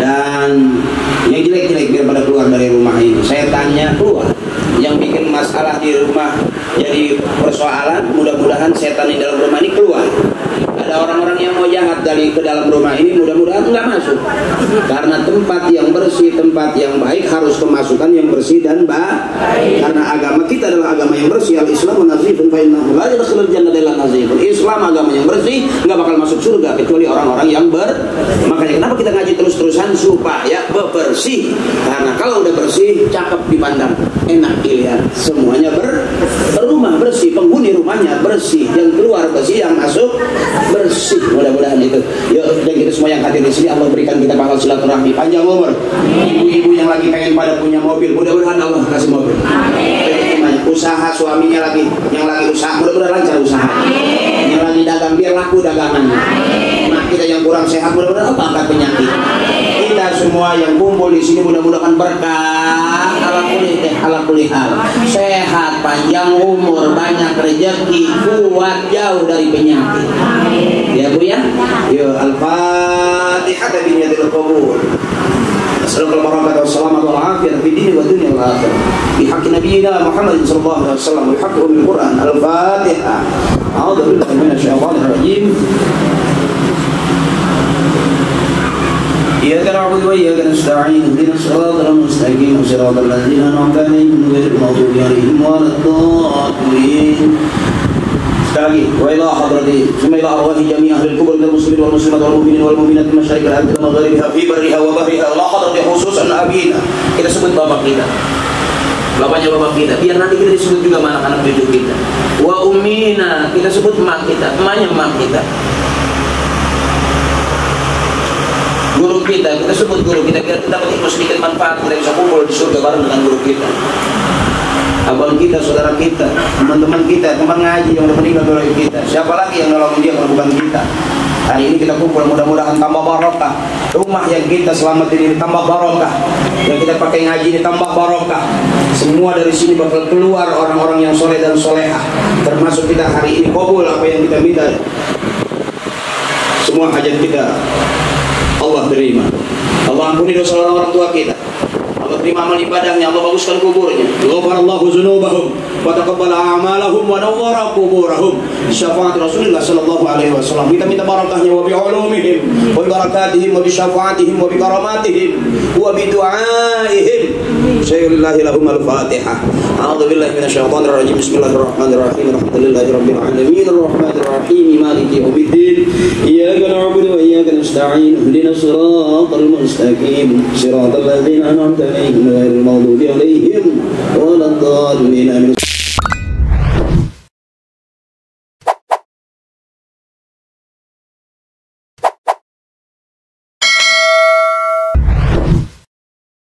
dan yang jelek-jelek biar pada keluar dari rumah ini. Setannya keluar. Yang bikin masalah di rumah jadi persoalan, mudah-mudahan setan di dalam rumah ini keluar. Ada orang-orang yang mau jahat dari ke dalam rumah ini, mudah-mudahan nggak masuk. Karena tempat yang bersih, tempat yang baik harus kemasukan yang bersih dan baik. Karena agama kita adalah agama yang bersih. Al-Islam nazifun fa innahu la yadkhulul jannata illa nazifun. Islam agama yang bersih, nggak bakal masuk surga kecuali orang-orang yang Makanya kenapa kita ngaji terus-terusan supaya bersih. Karena kalau udah bersih, cakep dipandang, enak dilihat. Semuanya berumah bersih, penghuni rumahnya bersih, yang keluar bersih, yang masuk bersih. Mudah-mudahan itu. Yuk, dan kita semua yang hadir di sini Allah berikan kita pahala silaturahmi, panjang umur. Ibu-ibu yang lagi pengen pada punya mobil, mudah-mudahan Allah kasih mobil. Amin. Usaha suaminya lagi, yang lagi usaha, mudah-mudahan lancar usaha. Amin. Yang lagi dagang biar laku dagangan. Nah, kita yang kurang sehat, mudah-mudahan Allah angkat penyakit. Amin. Kita semua yang kumpul di sini mudah-mudahan berkah ala kulli hal. Sehat, panjang umur, banyak rezeki, kuat, jauh dari penyakit. Ya Bu ya. Ya Al-Fatihah bi yadil qabul. Assalamualaikum warahmatullahi wabarakatuh. Wal afiyah fid din wa dunya wal akhirah. Bi haqqi nabiyina Muhammad sallallahu alaihi wasallam wa haqqi bil Quran. Al-Fatihah. A'udzu billahi minasyaitonir rajim. إياك نعبد وإياك نستعين اهدنا الصراط المستقيم صراط الذين أنعمت عليهم غير المغضوب عليهم ولا الضالين. Sekali wa ila hadrati summa ila arwahi jami' ahli al-kubur minal muslimin wal muslimat wal mu'minin wal mu'minat min masyariqil ardi wa magharibiha fi barriha wa bahriha la hadrati khususan abina. Kita sebut bapak kita. Bapaknya bapak kita, biar nanti kita disebut juga anak-anak cucu kita. Wa ummina, kita sebut emak kita, emaknya emak kita. Guru kita sebut guru kita, biar kita dapat sedikit manfaat, kita bisa kumpul di surga bareng dengan guru kita. Abang kita, saudara kita, teman-teman kita, teman ngaji yang udah meninggal oleh kita. Siapa lagi yang nolongin dia kalau bukan kita? Hari ini kita kumpul, mudah-mudahan tambah barokah. Rumah yang kita selamat ini tambah barokah. Yang kita pakai ngaji ini tambah barokah. Semua dari sini bakal keluar orang-orang yang soleh dan soleha. Termasuk kita hari ini kabul apa yang kita minta. Semua hajat kita Allah terima. Allah ampuni dosa orang tua kita. Allah terima amal ibadahnya, Allah baguskan kuburnya. Ghafarallahu dzunubahum wa taqabbala a'malahum wa nawwara quburahum. Syafaat Rasulullah sallallahu alaihi wasallam. Kita minta barakahnya wa bi ulumihim wa bi barakatihim wa bi syafaatihim wa bi karamatihim wa bi du'aihim. Sayyidillah lahum al-Fatihah. A'udzu billahi minasyaitonir rajim. Bismillahirrahmanirrahim. Alhamdulillahi rabbil alamin arrahmanir rahim maliki yaumiddin. Iyyaka na'budu wa iyyaka nasta'in. Ihdinas siratal mustaqim. Siratal ladzina an'amta 'alaihim ghairil maghdubi 'alaihim waladdallin. Amin.